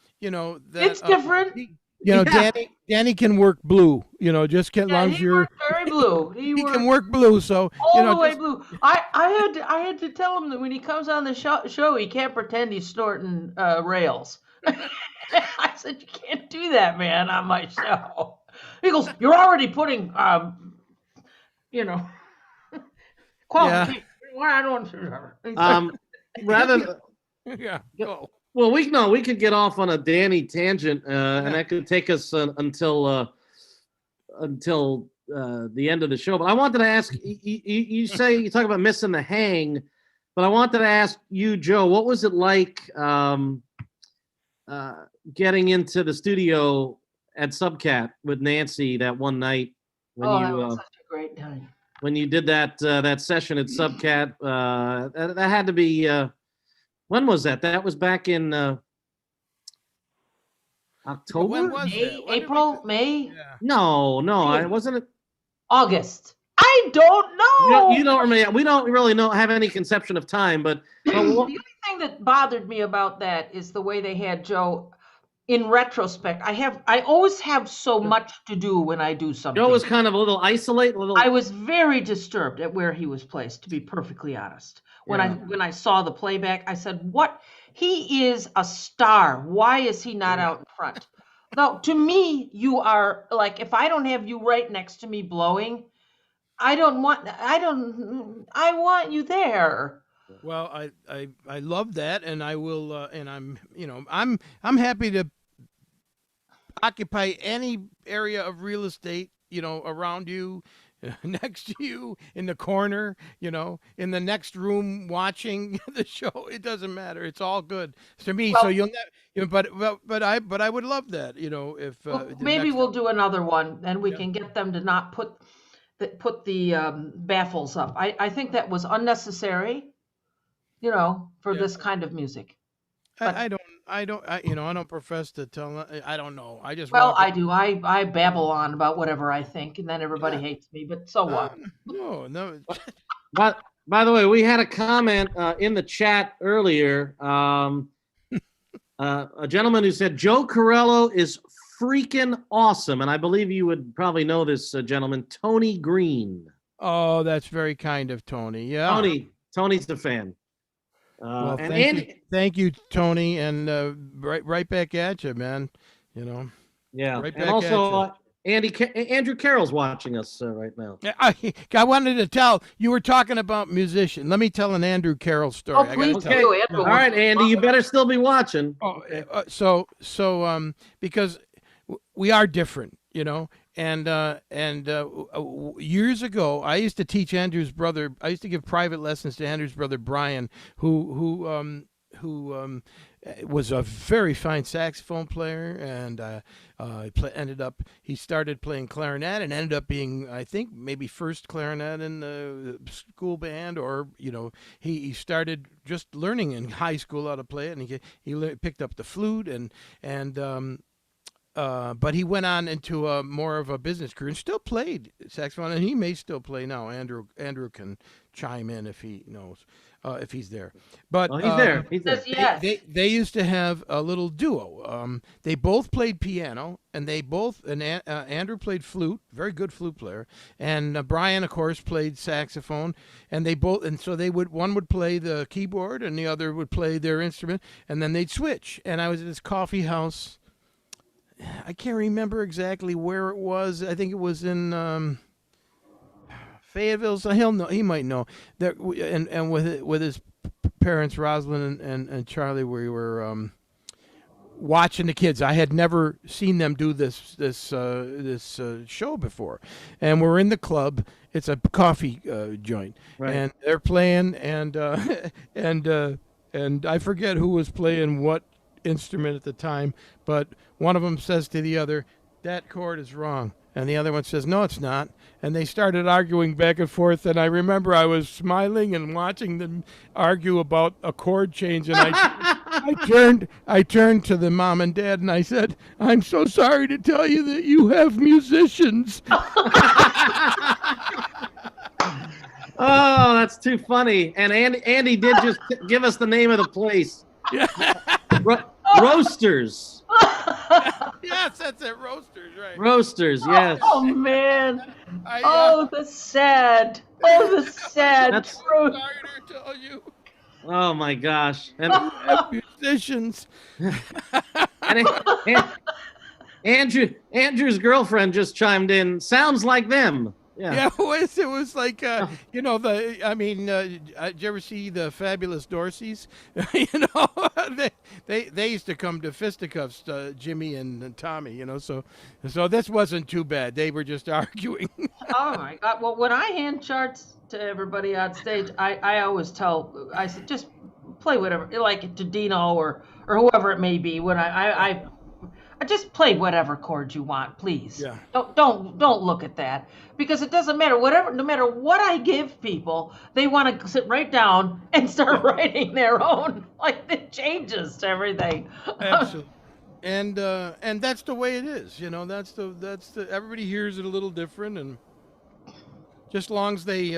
it's different. Danny can work blue. Just as long as you're very blue. He can work blue. So all the way blue. I had to tell him that when he comes on the show, he can't pretend he's snorting rails. I said, you can't do that, man, on my show. He goes, you're already putting, quality. I don't. Rather. Yeah. Go. Well, we could get off on a Danny tangent, and that could take us until the end of the show. But I wanted to ask you talk about missing the hang, but I wanted to ask you, Joe, what was it like getting into the studio at Subcat with Nancy that one night when that was such a great time. When you did that session at Subcat? That had to be. When was that? That was back in October? When was that? April, May? Yeah. No, I wasn't. August. I don't know. You don't remember. We don't really have any conception of time, but the only thing that bothered me about that is the way they had Joe. In retrospect, I always have so much to do when I do something. Joe was kind of a little isolated. I was very disturbed at where he was placed, to be perfectly honest. When I saw the playback, I said, "What? He is a star. Why is he not out in front?" Now, to me, you are like, if I don't have you right next to me blowing, I want you there. Well, I love that, and I will, and I'm happy to occupy any area of real estate, around you, next to you, in the corner, in the next room watching the show. It doesn't matter. It's all good to me. Well, so you'll never, but I would love that, if maybe we'll do another one, and we can get them to not put. that put the baffles up. I think that was unnecessary, for Yeah. this kind of music. But I don't, I don't profess to tell. I don't know. I just well, walk. I do. I babble on about whatever I think, and then everybody Yeah. hates me. But so what? No. But by the way, we had a comment in the chat earlier. A gentleman who said Joe Carello is freaking awesome, and I believe you would probably know this gentleman, Tony Green. Oh, that's very kind of Tony. Yeah. Tony's the fan. Well, And thank you, Tony, and right back at you, man. Yeah, right and back also at Andrew Carroll's watching us right now. you. I wanted to tell you were talking about musician. Let me tell an Andrew Carroll story. Oh, I gotta please tell do, you. Andrew. All right, Andy, you better still be watching. Oh, so because we are different, and years ago I used to teach Andrew's brother. I used to give private lessons to Andrew's brother Brian, who was a very fine saxophone player, and he started playing clarinet and ended up being, I think, maybe first clarinet in the school band, or he started just learning in high school how to play it, and he picked up the flute but he went on into more of a business career and still played saxophone, and he may still play now. Andrew can chime in if he knows, if he's there. But he's there. He's there. Yes. They used to have a little duo. They both played piano, and Andrew played flute, very good flute player, and Brian, of course, played saxophone. And so one would play the keyboard, and the other would play their instrument, and then they'd switch. And I was at this coffee house. I can't remember exactly where it was. I think it was in Fayetteville. So he might know. And with his parents, Rosalind and Charlie, we were watching the kids. I had never seen them do this show before, and we're in the club. It's a coffee joint, Right. and they're playing, and I forget who was playing what instrument at the time, but one of them says to the other, "That chord is wrong," and the other one says, "No, it's not." And they started arguing back and forth, and I remember I was smiling and watching them argue about a chord change, and I turned to the mom and dad and I said, "I'm so sorry to tell you that you have musicians." Oh, that's too funny. And Andy did just give us the name of the place. Yeah. Roasters. Yes, that's it. Roasters, right? Roasters, yes. Oh man. I, The sad. Oh, the sad That's- truth. sorry to tell you. Oh my gosh. And, Musicians. and Andrew's girlfriend just chimed in. Sounds like them. Yeah, it was like, did you ever see the Fabulous Dorseys? They used to come to fisticuffs, Jimmy and Tommy, so this wasn't too bad. They were just arguing. Oh my God. Well, when I hand charts to everybody on stage, I always I said, just play whatever, like to Dino or whoever it may be. When I just play whatever chord you want, please. Yeah. Don't look at that, because it doesn't matter. No matter what I give people, they want to sit right down and start writing their own. Like, it changes to everything. Absolutely. And that's the way it is. That's the everybody hears it a little different, and just long as they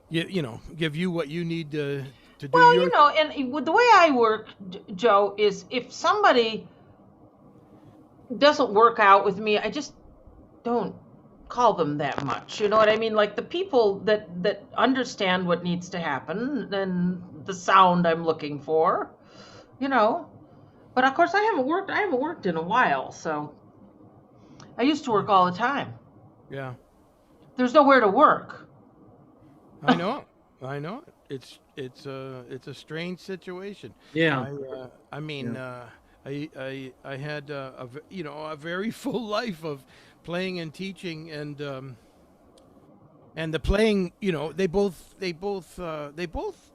give you what you need to do. Well, and the way I work, Joe, is if somebody doesn't work out with me, I just don't call them that much. You know what I mean? Like, the people that understand what needs to happen and the sound I'm looking for, But of course, I haven't worked in a while, so I used to work all the time. Yeah. There's nowhere to work. I know. It's a strange situation. Yeah. I had a very full life of playing and teaching, and the playing, they both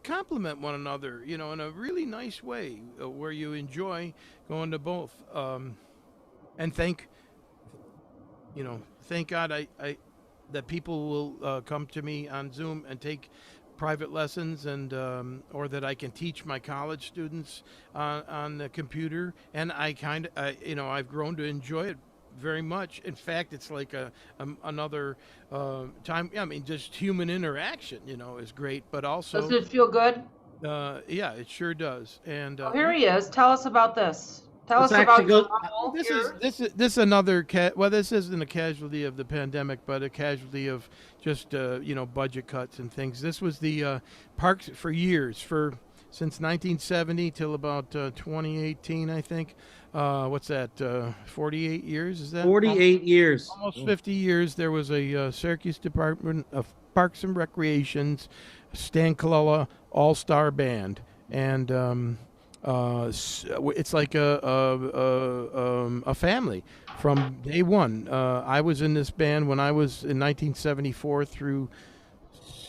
complement one another, in a really nice way, where you enjoy going to both. And thank God that people will come to me on Zoom and take private lessons, and or that I can teach my college students on the computer, and I kind of I've grown to enjoy it very much. In fact, it's like another time. I mean, just human interaction, is great, but also Does it feel good? yeah, it sure does. And Oh, here he is. Tell us about this. Tell Let's us about actually your go- role here. this is another well, this isn't a casualty of the pandemic, but a casualty of just budget cuts and things. This was the parks for years, since 1970 till about 2018, I think. What's that? 48 years? Is that 48 years. almost 50 years? There was a Syracuse Department of Parks and Recreations, Stan Colella All-Star Band, and it's like a family from day one. I was in this band when I was in 1974 through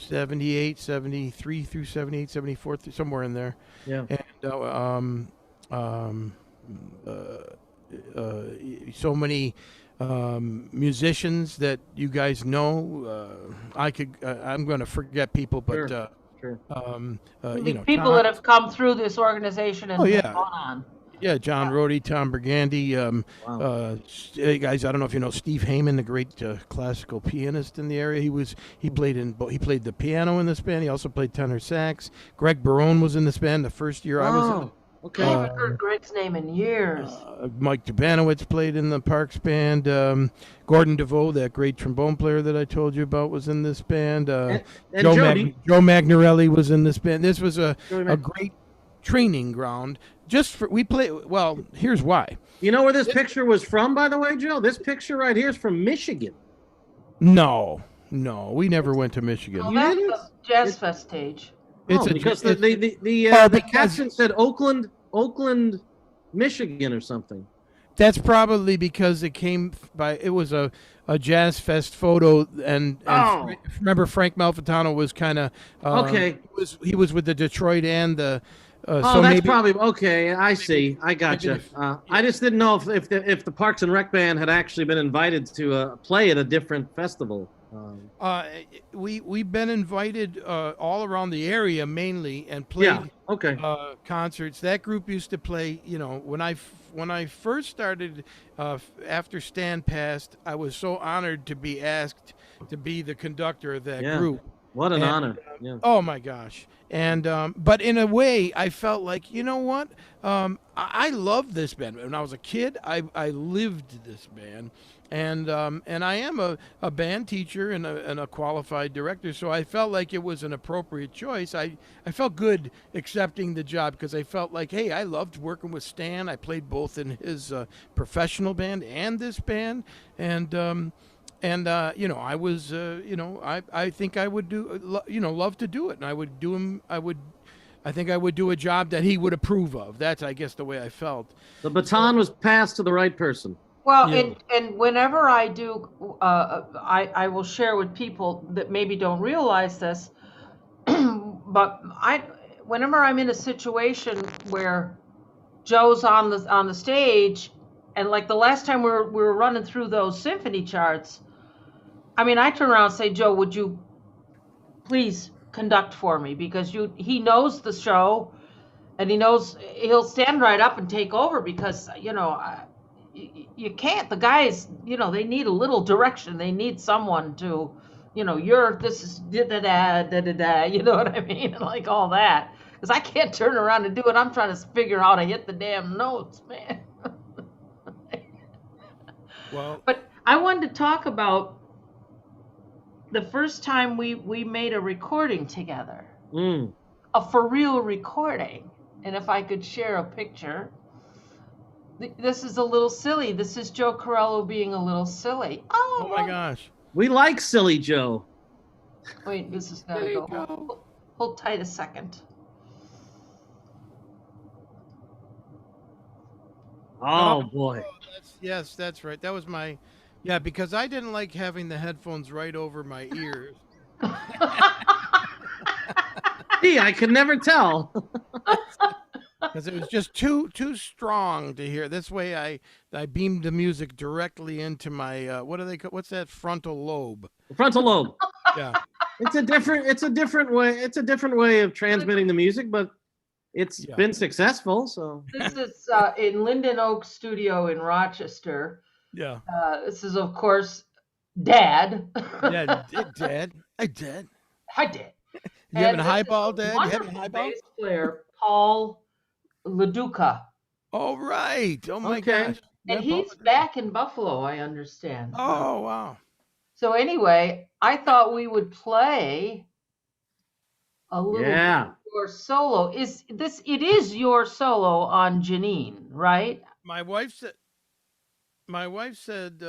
78, 73 through 78, 74, somewhere in there. Yeah. And so many musicians that you guys know. I'm going to forget people, but Sure. Sure. People that have come through this organization and Oh, yeah. gone on. Yeah, John Rohde, Tom Burgandy, Wow. guys. I don't know if you know Steve Heyman, the great classical pianist in the area. He played the piano in this band. He also played tenor sax. Greg Barone was in this band the first year I was in it. Okay. I haven't heard Greg's name in years. Mike Dubanowitz played in the Parks band. Gordon DeVoe, that great trombone player that I told you about, was in this band. And Joe Joe, do you- Joe Magnarelli was in this band. This was a Joey Mag- great training ground. We play. Well, here's why. You know where this picture was from, by the way, Joe? This picture right here is from Michigan. No, we never went to Michigan. Well, You that's didn't? the Jazz Fest stage. Because the because- caption said Oakland, Michigan or something. That's probably because it was a Jazz Fest photo, and Oh. remember Frank Malfitano was kind of Okay. He was with the Detroit and the. Oh, So that's maybe, probably okay. I see. I gotcha. Maybe I just didn't know if the Parks and Rec band had actually been invited to play at a different festival. we've been invited all around the area mainly, and played Yeah. Okay. concerts. That group used to play. When I first started, after Stan passed, I was so honored to be asked to be the conductor of that Yeah. group. What an And, honor. Yeah. Oh my gosh. And but in a way, I felt like, you know what? I loved this band. When I was a kid, I lived this band, and I am a band teacher and a qualified director, so I felt like it was an appropriate choice. I felt good accepting the job because I felt like, hey, I loved working with Stan. I played both in his professional band and this band, and I was, I think I would love to do it, and I think I would do a job that he would approve of. That's, I guess, the way I felt. The baton was passed to the right person. Well, Yeah. and whenever I do, I will share with people that maybe don't realize this, but whenever I'm in a situation where Joe's on the stage, and like the last time we were running through those symphony charts, I mean, I turn around and say, Joe, would you please conduct for me? Because he knows the show, and he knows he'll stand right up and take over because, you can't. The guys, they need a little direction. They need someone to, this is da-da-da, you know what I mean? And like all that. Because I can't turn around and do it. I'm trying to figure out how to hit the damn notes, man. Well, But I wanted to talk about the first time we made a recording together, a for real recording. And if I could share a picture, this is a little silly. This is Joe Carello being a little silly. oh my gosh. We like Silly Joe. Wait, this is There gonna you go. go. Hold tight a second. Oh boy. That's right. That was because I didn't like having the headphones right over my ears. Gee, I could never tell. because it was just too strong to hear. This way, I beamed the music directly into my what do they call, what's that, frontal lobe? Frontal lobe. Yeah. It's a different way of transmitting the music, but it's Yeah. been successful. So This is in Linden Oak Studio in Rochester. Yeah. This is, of course, Dad. Yeah, Dad. Hey, Dad. Hi, Dad. You having a And highball, this is Dad? You having a wonderful highball? bass player, Paul LaDuca. Oh, right. Oh, my Okay. gosh. And Yeah, he's back in Buffalo, I understand. Oh, wow. So anyway, I thought we would play a little bit yeah, of your solo. It is your solo on Janine, right? My wife said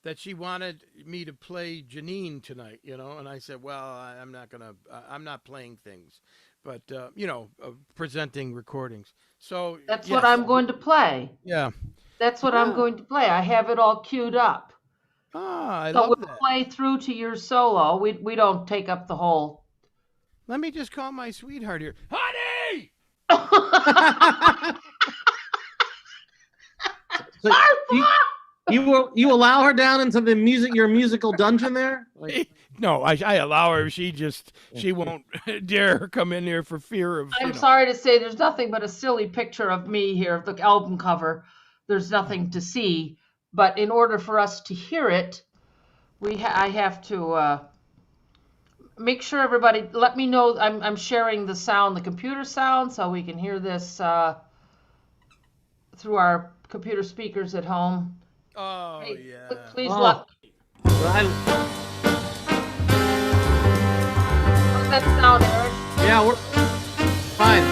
that she wanted me to play Janine tonight, and I said, well, I'm not playing things, but, presenting recordings. So That's yes. what I'm going to play. Yeah. That's what I'm going to play. I have it all queued up. I So love we'll that. play through to your solo. We don't take up the whole. Let me just call my sweetheart here. Honey! so you allow her down into your musical dungeon there? Like, No, I allow her. She won't dare come in here for fear of. I'm sorry to say there's nothing but a silly picture of me here, the album cover. There's nothing to see. But in order for us to hear it, I have to make sure everybody, let me know. I'm sharing the sound, the computer sound, so we can hear this through our computer speakers at home. Oh, Hey, yeah. Please Oh. how's that sound, Eric? yeah, we're fine.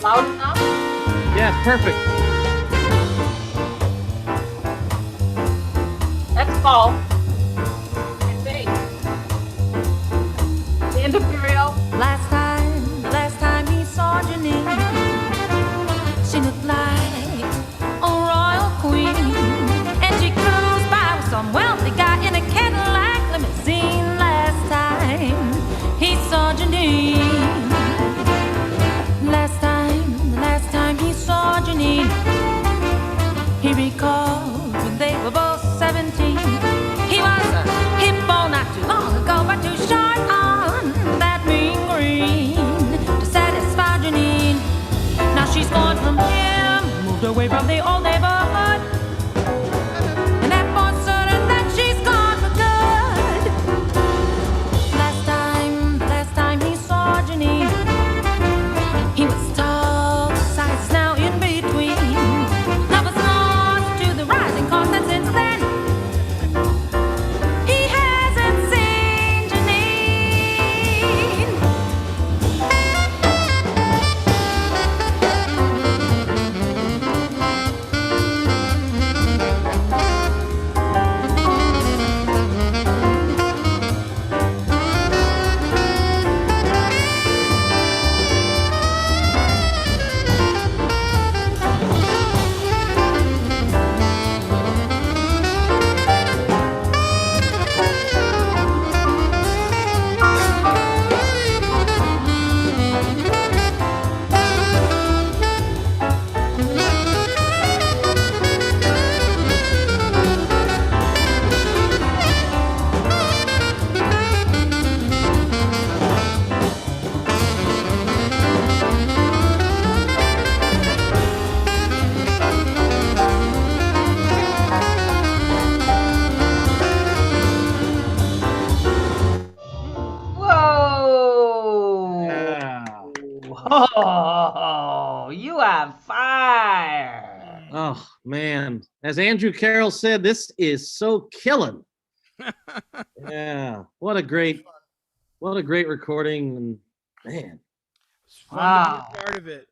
Loud enough? Yeah, perfect. That's Paul. And bass. And Imperial. Last time he saw Janine, she looked like a royal queen, and she cruised by with some wealthy guy in a Cadillac limousine. Last time he saw Janine, last time he saw Janine, he recalled when they were both 17. He was a hippo not too long ago, but too short on that mean green to satisfy Janine. Now she's gone from him, moved away from the old neighborhood, and that for certain that she's gone for good. Last time he saw Janine, he was tall, size now in between. Love was lost to the rising cost, and since then he hasn't seen Janine. Whoa! Yeah. Oh, you on fire! Oh man, as Andrew Carroll said, this is so killing. Yeah, what a great recording, and man, It's fun to Wow. be a part of it.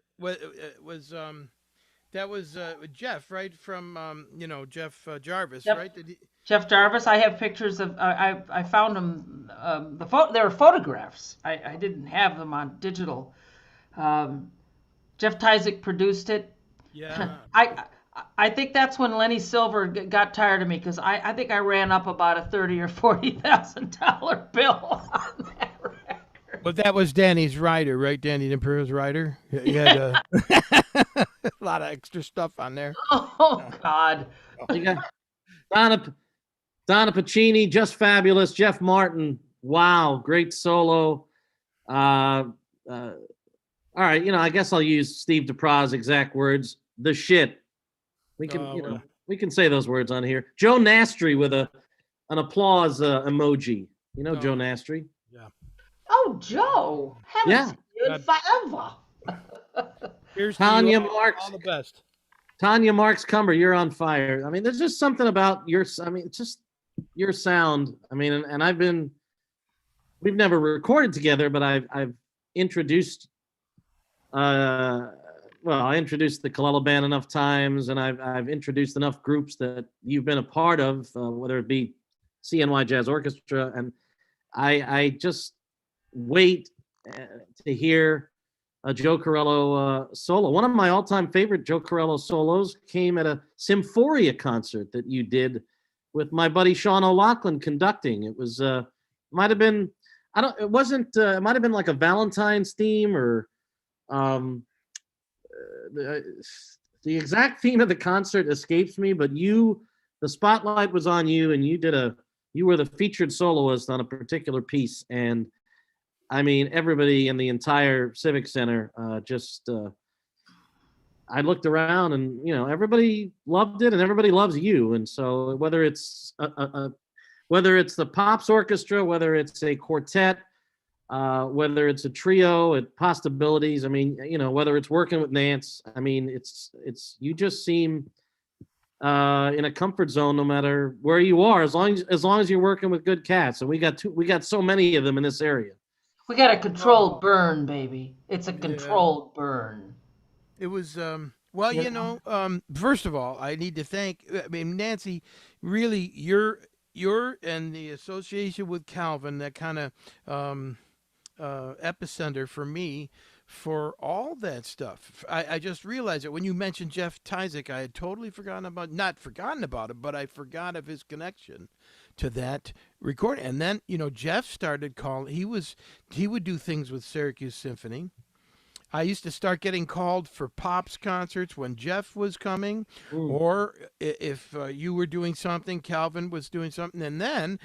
That was Jeff, right? From Jeff Jarvis, Yep. right? Jeff Jarvis, I have pictures of. I found them. There were photographs. I didn't have them on digital. Jeff Tyzik produced it. Yeah. I think that's when Lenny Silver got tired of me, because I think I ran up about a $30,000 or $40,000 bill on that record. But that was Danny's rider, right? Danny Imperio's rider. He had a lot of extra stuff on there. Oh God. You got Donna Pacini, just fabulous. Jeff Martin, wow, great solo. All right, I guess I'll use Steve DePra's exact words. The shit. We can, we can say those words on here. Joe Nastry with an applause emoji. Joe Nastry. Yeah. Oh, Joe. Haven't seen you in forever. Here's Tanya to you, Marks. all the best. Tanya Marks Cumber, you're on fire. I mean, there's just something about it's just your sound. I mean, and we've never recorded together, but I've introduced, I introduced the Colella band enough times, and I've introduced enough groups that you've been a part of, whether it be CNY Jazz Orchestra, and I just wait to hear a Joe Carello solo. One of my all-time favorite Joe Carello solos came at a Symphoria concert that you did with my buddy Sean O'Loughlin conducting. It was might have been it might have been like a Valentine's theme, or the exact theme of the concert escapes me, but the spotlight was on you, and you were the featured soloist on a particular piece, and I mean, everybody in the entire Civic Center I looked around, and everybody loved it, and everybody loves you. And so whether it's whether it's the Pops Orchestra, whether it's a quartet, whether it's a trio at Possibilities, I mean, whether it's working with Nance, I mean, it's you just seem in a comfort zone no matter where you are, as long as you're working with good cats. And we got so many of them in this area. We got a controlled burn, baby. It's a controlled burn. It was, first of all, I need to thank, Nancy, really, you're and the association with Calvin, that kind of epicenter for me for all that stuff. I just realized it when you mentioned Jeff Tyzik. I had totally not forgotten about it, but I forgot of his connection to that recording. And then, Jeff started calling. He would do things with Syracuse Symphony. I used to start getting called for Pops concerts when Jeff was coming, or if you were doing something, Calvin was doing something, and then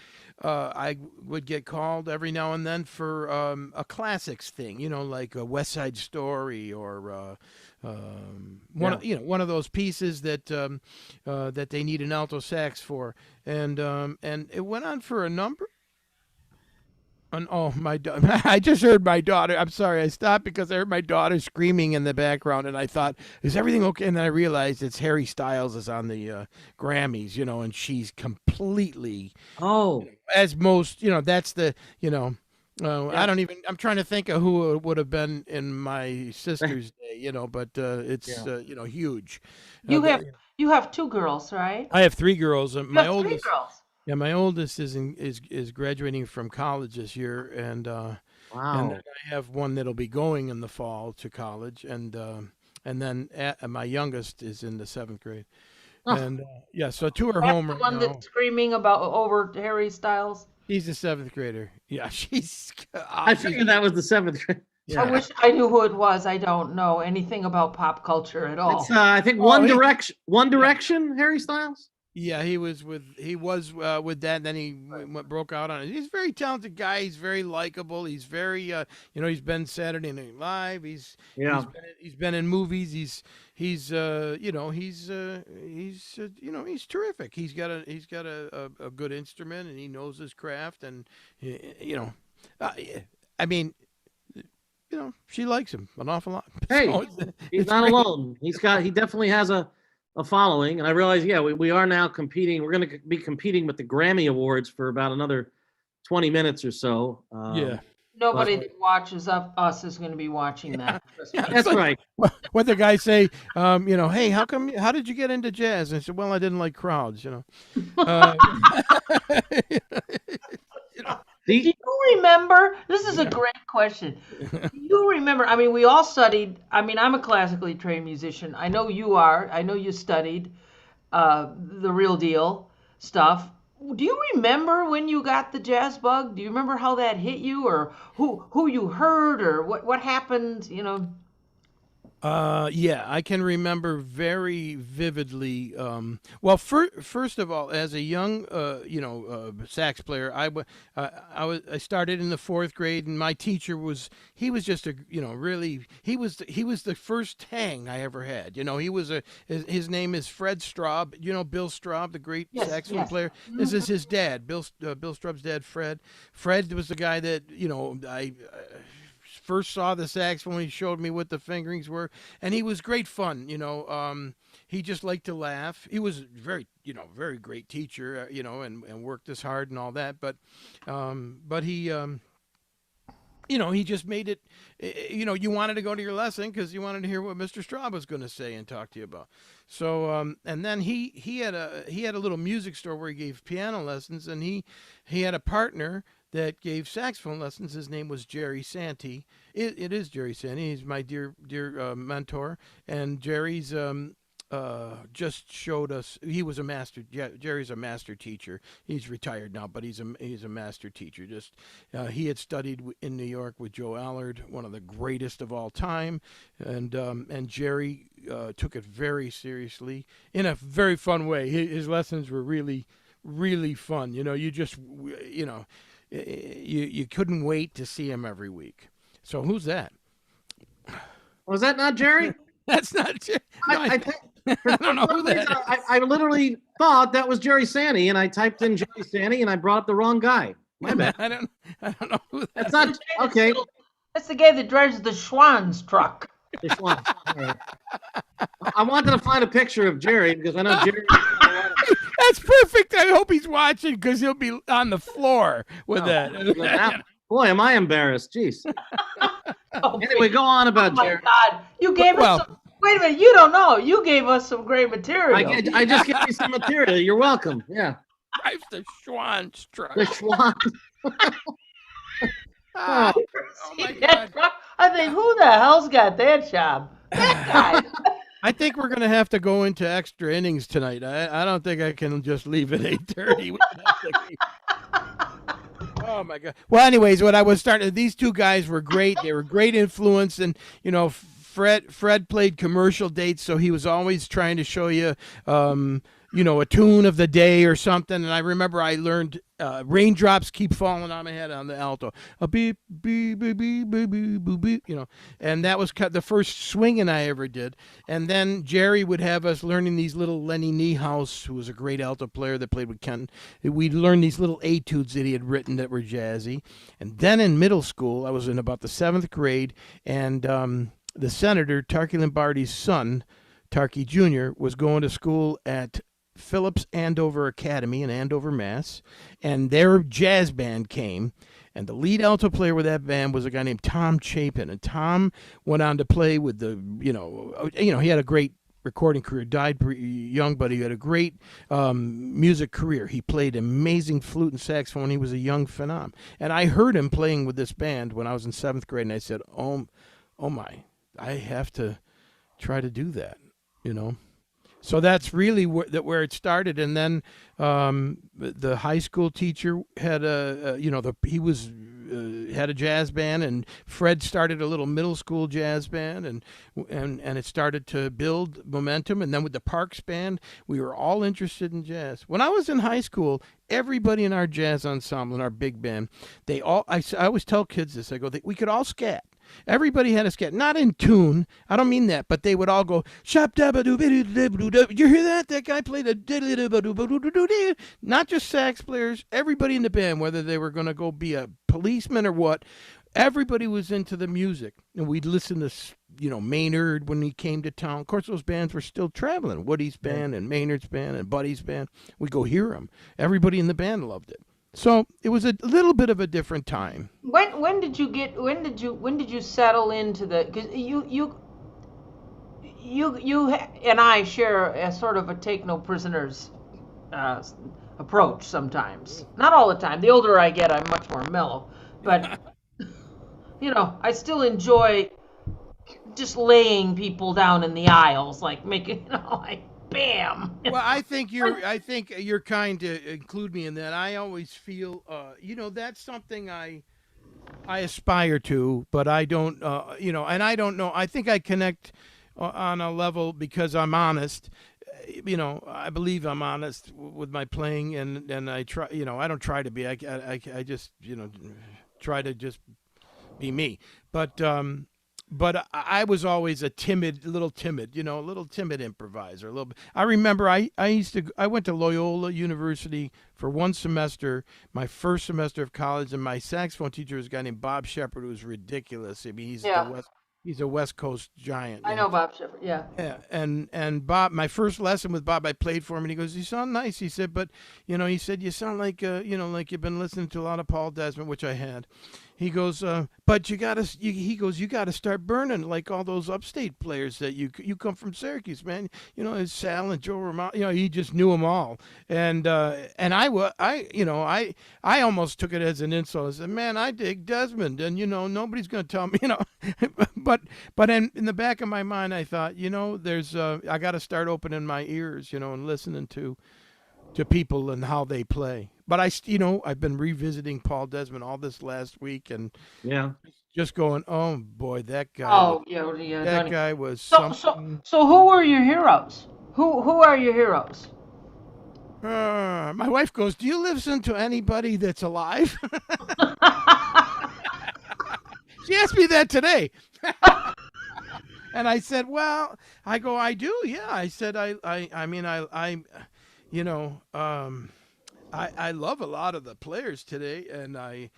I would get called every now and then for a classics thing, like a West Side Story, or one of those pieces that that they need an alto sax for, and it went on for a number. And I just heard my daughter. I'm sorry, I stopped because I heard my daughter screaming in the background, and I thought, is everything okay? And then I realized it's Harry Styles is on the Grammys, and she's completely as most, that's the, I don't even. I'm trying to think of who it would have been in my sister's day, but it's huge. You have two girls, right? I have three girls, and my oldest. Three girls. Yeah, my oldest is graduating from college this year, and Wow. And then I have one that'll be going in the fall to college, and then my youngest is in the 7th grade, and so two are home The right one now. that's screaming about over Harry Styles. He's a 7th grader. Yeah, she's. I figured that was the 7th grade. Yeah. I wish I knew who it was. I don't know anything about pop culture at all. It's, I think One Direction, Harry Styles. Yeah, he was with that. And then he broke out on it. He's a very talented guy. He's very likable. He's very he's been Saturday Night Live. He's been in movies. He's terrific. He's got a good instrument, and he knows his craft, and she likes him an awful lot. Hey, So he's not alone. He definitely has a following, and I realize, we are now competing. We're going to be competing with the Grammy Awards for about another 20 minutes or so. Nobody that watches us is going to be watching that. That's right. What the guys say, hey, how did you get into jazz? And I said, well, I didn't like crowds, Do you remember? This is a great question. Do you remember? I mean, we all studied. I mean, I'm a classically trained musician. I know you are. I know you studied the real deal stuff. Do you remember when you got the jazz bug? Do you remember how that hit you, or who you heard, or what happened? Yeah, I can remember very vividly. Well, first of all, as a young, sax player, I started in the fourth grade, and my teacher he was just really he was the first hang I ever had. His name is Fred Straub. Bill Straub, the great Yes, saxophone yes. player. This is his dad, Bill Straub's dad, Fred. Fred was the guy that I first saw the saxophone. He showed me what the fingerings were, and he was great fun. He just liked to laugh. He was very great teacher. And worked as hard and all that. But he. He just made it. You wanted to go to your lesson because you wanted to hear what Mr. Straub was going to say and talk to you about. So, and then he had a little music store where he gave piano lessons, and he had a partner that gave saxophone lessons. His name was Jerry Santee. It is Jerry Santee. He's my dear mentor, and Jerry's just showed us. He was a master. Jerry's a master teacher. He's retired now, but he's a master teacher. He had studied in New York with Joe Allard, one of the greatest of all time, and Jerry took it very seriously in a very fun way. His lessons were really, really fun. You couldn't wait to see him every week. So who's that? Was that not Jerry? That's not Jerry. No, I don't know who that is. I literally thought that was Jerry Santee, and I typed in Jerry Santee, and I brought up the wrong guy. My bad. I don't know who that That's not okay. That's the guy that drives the Schwann's truck. This one. All right. I wanted to find a picture of Jerry because I know Jerry. That's perfect. I hope he's watching because he'll be on the floor with that. Boy, am I embarrassed. Jeez. Oh, Anyway, go on about oh my Jerry. God. You gave us some. Wait a minute. You don't know. You gave us some great material. I just gave you some material. You're welcome. Yeah. Drives the Schwann's truck. The Schwann. Oh my God. I think, who the hell's got that job? That guy. I think we're going to have to go into extra innings tonight. I don't think I can just leave at 8:30. Oh my God. Well, anyways, what I was starting, these two guys were great. They were great influence, and Fred played commercial dates, so he was always trying to show you, a tune of the day or something. And I remember I learned Raindrops Keep Falling on My Head on the alto. A beep, beep, beep, beep, beep, beep, beep, beep, and that was the first swinging I ever did. And then Jerry would have us learning these little Lenny Niehaus, who was a great alto player that played with Kenton. We'd learn these little etudes that he had written that were jazzy. And then in middle school, I was in about the 7th grade, and the senator, Tarky Lombardi's son, Tarky Jr., was going to school at Phillips Andover Academy in Andover, Mass., and their jazz band came, and the lead alto player with that band was a guy named Tom Chapin, and Tom went on to play with he had a great recording career, died young, but he had a great music career. He played amazing flute and saxophone. He was a young phenom, and I heard him playing with this band when I was in 7th grade, and I said, oh my, I have to try to do that, So that's really where it started, and then the high school teacher had had a jazz band, and Fred started a little middle school jazz band, and it started to build momentum. And then with the Parks band, we were all interested in jazz. When I was in high school, everybody in our jazz ensemble, in our big band, I always tell kids this. I go, we could all scat. Everybody had a scat, not in tune. I don't mean that, but they would all go shop dabba doo doo doo doo. You hear that? That guy played a not just sax players. Everybody in the band, whether they were going to go be a policeman or what, everybody was into the music, and we'd listen to Maynard when he came to town. Of course, those bands were still traveling. Woody's band and Maynard's band and Buddy's band. We'd go hear them. Everybody in the band loved it. So it was a little bit of a different time. When did you settle into the, because you and I share a sort of a take no prisoners approach sometimes. Not all the time. The older I get, I'm much more mellow. But I still enjoy just laying people down in the aisles, like making bam. Well, I think you're kind to include me in that. I always feel, that's something I aspire to, but I don't, and I don't know. I think I connect on a level because I'm honest. I believe I'm honest with my playing, and I try. I don't try to be. I just try to just be me. But I was always a little timid improviser. A little bit. I remember I went to Loyola University for one semester, my first semester of college, and my saxophone teacher was a guy named Bob Shepard, who was ridiculous. I mean, he's a West Coast giant. I know Bob Shepard. Yeah. Yeah, and Bob, my first lesson with Bob, I played for him, and he goes, "You sound nice." He said, "But he said you sound like like you've been listening to a lot of Paul Desmond," which I had. He goes, "But you gotta," he goes, "You gotta start burning like all those upstate players that you come from Syracuse, man. It's Sal and Joe Romano. He just knew them all." And I almost took it as an insult. I said, "Man, I dig Desmond, and nobody's gonna tell me, But in the back of my mind, I thought, there's I got to start opening my ears, and listening to people and how they play. But I've been revisiting Paul Desmond all this last week, and just going, oh boy, that guy. Oh yeah. That guy was something. So who were your heroes? Who are your heroes? My wife goes, "Do you listen to anybody that's alive?" She asked me that today. And I said, "Well," I go, "I do, yeah." I said, I love a lot of the players today, and I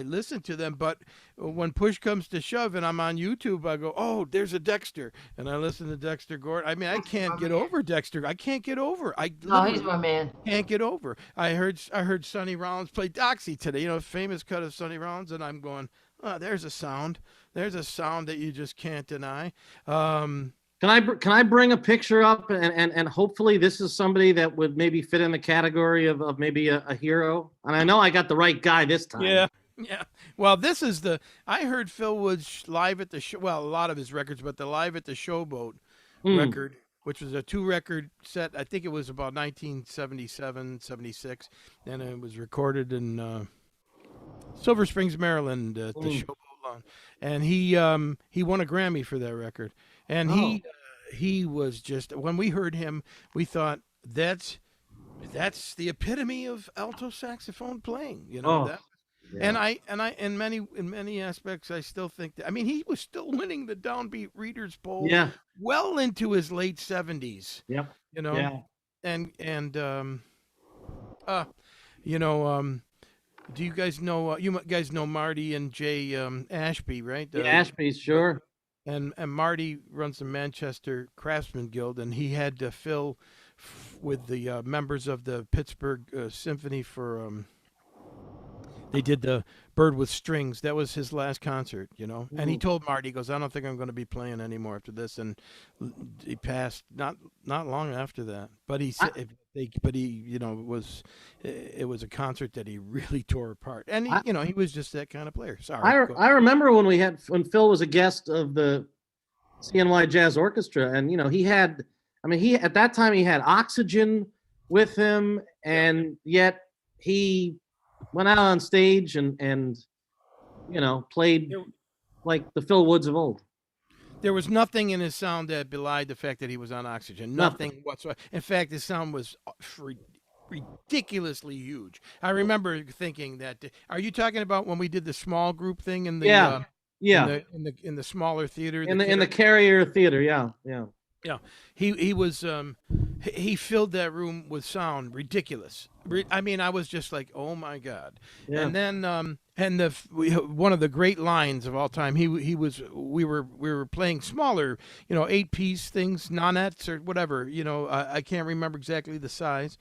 listen to them. But when push comes to shove, and I'm on YouTube, I go, "Oh, there's a Dexter," and I listen to Dexter Gordon. I mean, I can't get over Dexter. I can't get over. He's my man. Can't get over. I heard Sonny Rollins play Doxy today. Famous cut of Sonny Rollins, and I'm going, "Oh, there's a sound. There's a sound that you just can't deny." Can I bring a picture up and hopefully this is somebody that would maybe fit in the category of maybe a hero? And I know I got the right guy this time. Yeah. Well, this is I heard Phil Woods live at the show. Well, a lot of his records, but the Live at the Showboat record, which was a 2-record set. I think it was about 1977, 76, and it was recorded in Silver Springs, Maryland, at the Showboat Lawn. And he won a Grammy for that record. And he was just, when we heard him, we thought that's the epitome of alto saxophone playing, And I in many aspects I still think that, I mean, he was still winning the Downbeat Readers Poll well into his late 70s. Yep. Do you guys know you guys know Marty and Jay Ashby, right? Ashby, sure. And Marty runs the Manchester Craftsman Guild, and he had to fill with the members of the Pittsburgh Symphony for they did the Bird with Strings. That was his last concert, And he told Marty, he goes, "I don't think I'm going to be playing anymore after this." And he passed not long after that. But he said, it was a concert that he really tore apart. And he was just that kind of player. Sorry. I remember when Phil was a guest of the CNY Jazz Orchestra, and at that time he had oxygen with him, and yet he went out on stage and played like the Phil Woods of old. There was nothing in his sound that belied the fact that he was on oxygen. Nothing whatsoever. In fact, his sound was ridiculously huge. I remember thinking that. Are you talking about when we did the small group thing in the in the smaller theater in the Carrier Theater? Yeah. He was he filled that room with sound, ridiculous. I mean, I was just like, oh my God. Yeah. And then one of the great lines of all time. We were playing smaller, 8-piece things, nonettes or whatever. I can't remember exactly the size.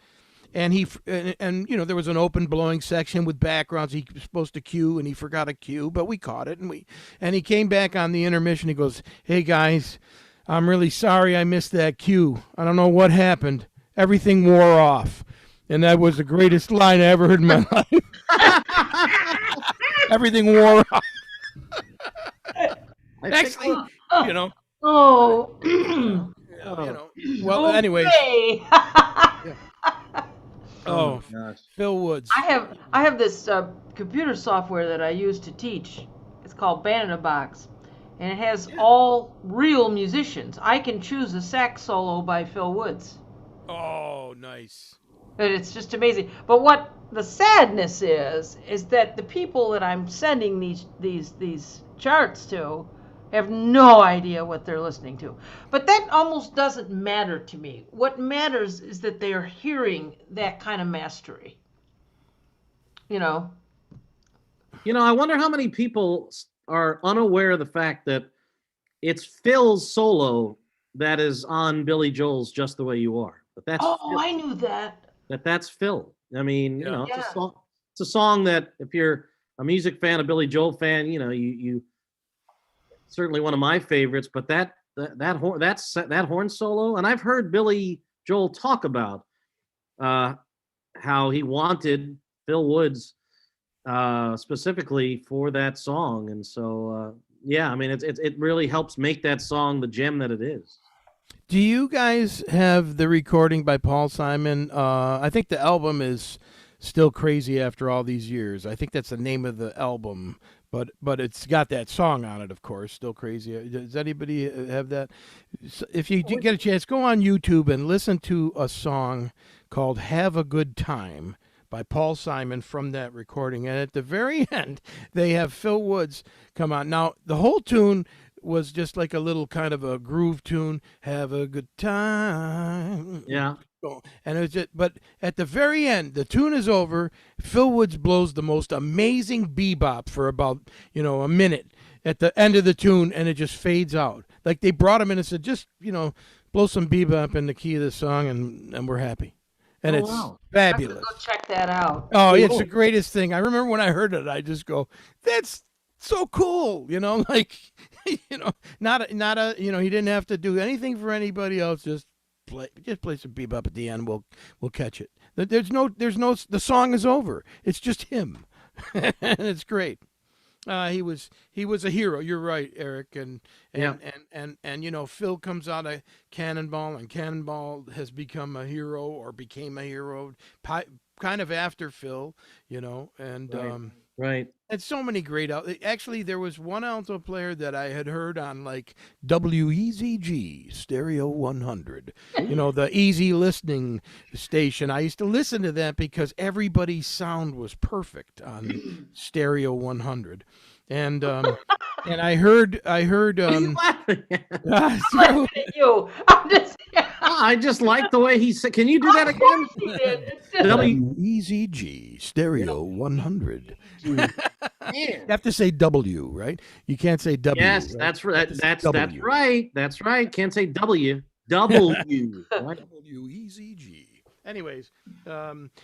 And there was an open blowing section with backgrounds he was supposed to cue, and he forgot a cue, but we caught it, and he came back on the intermission. He goes, "Hey guys, I'm really sorry I missed that cue. I don't know what happened. Everything wore off." And that was the greatest line I ever heard in my life. Everything wore off. Actually, Oh. Well, Okay. anyways. I Oh, my gosh. Phil Woods. have this computer software that I use to teach. It's called Box, and it has all real musicians. I can choose a sax solo by Phil Woods. Oh, nice. And it's just amazing. But what the sadness is that the people that I'm sending these charts to have no idea what they're listening to. But that almost doesn't matter to me. What matters is that they are hearing that kind of mastery. You know? I wonder how many people are unaware of the fact that it's Phil's solo that is on Billy Joel's "Just the Way You Are." But that's Oh, Phil. I knew that. That's Phil. I mean, it's Yeah. a song. It's a song that if you're a music fan, a Billy Joel fan, you certainly one of my favorites. But that horn solo, and I've heard Billy Joel talk about how he wanted Phil Woods specifically for that song, and so I mean, it really helps make that song the gem that it is. Do you guys have the recording by Paul Simon? I think the album is Still Crazy After All These Years. I think that's the name of the album, but it's got that song on it, of course, Still Crazy. Does anybody have that? If you get a chance, go on YouTube and listen to a song called Have a Good Time by Paul Simon from that recording. And at the very end, they have Phil Woods come on. Now, the whole tune was just like a little kind of a groove tune. Have a good time. Yeah. And it was just, but at the very end, the tune is over. Phil Woods blows the most amazing bebop for about, a minute at the end of the tune, and it just fades out. Like they brought him in and said, just, blow some bebop in the key of the song, and we're happy. And it's fabulous. I'm gonna go check that out. Oh, it's the greatest thing. I remember when I heard it, I just go, that's so cool, like, not a, he didn't have to do anything for anybody else. Just play some bebop at the end. We'll catch it. There's no, the song is over. It's just him. And it's great. He was a hero. You're right, Eric. And Phil comes out of Cannonball, and Cannonball has become a hero or became a hero kind of after Phil, and Right. And so many great actually, there was one alto player that I had heard on like WEZG Stereo 100, the easy listening station. I used to listen to that because everybody's sound was perfect on Stereo 100. And and I heard What are you laughing at? I'm laughing at you. I just like the way he said. Can you do that again? WEZG Stereo 100. You have to say W, right? You can't say W. Yes, right? that's right. That's W. right. That's right. Can't say W. W. Right? WEZG. Anyways,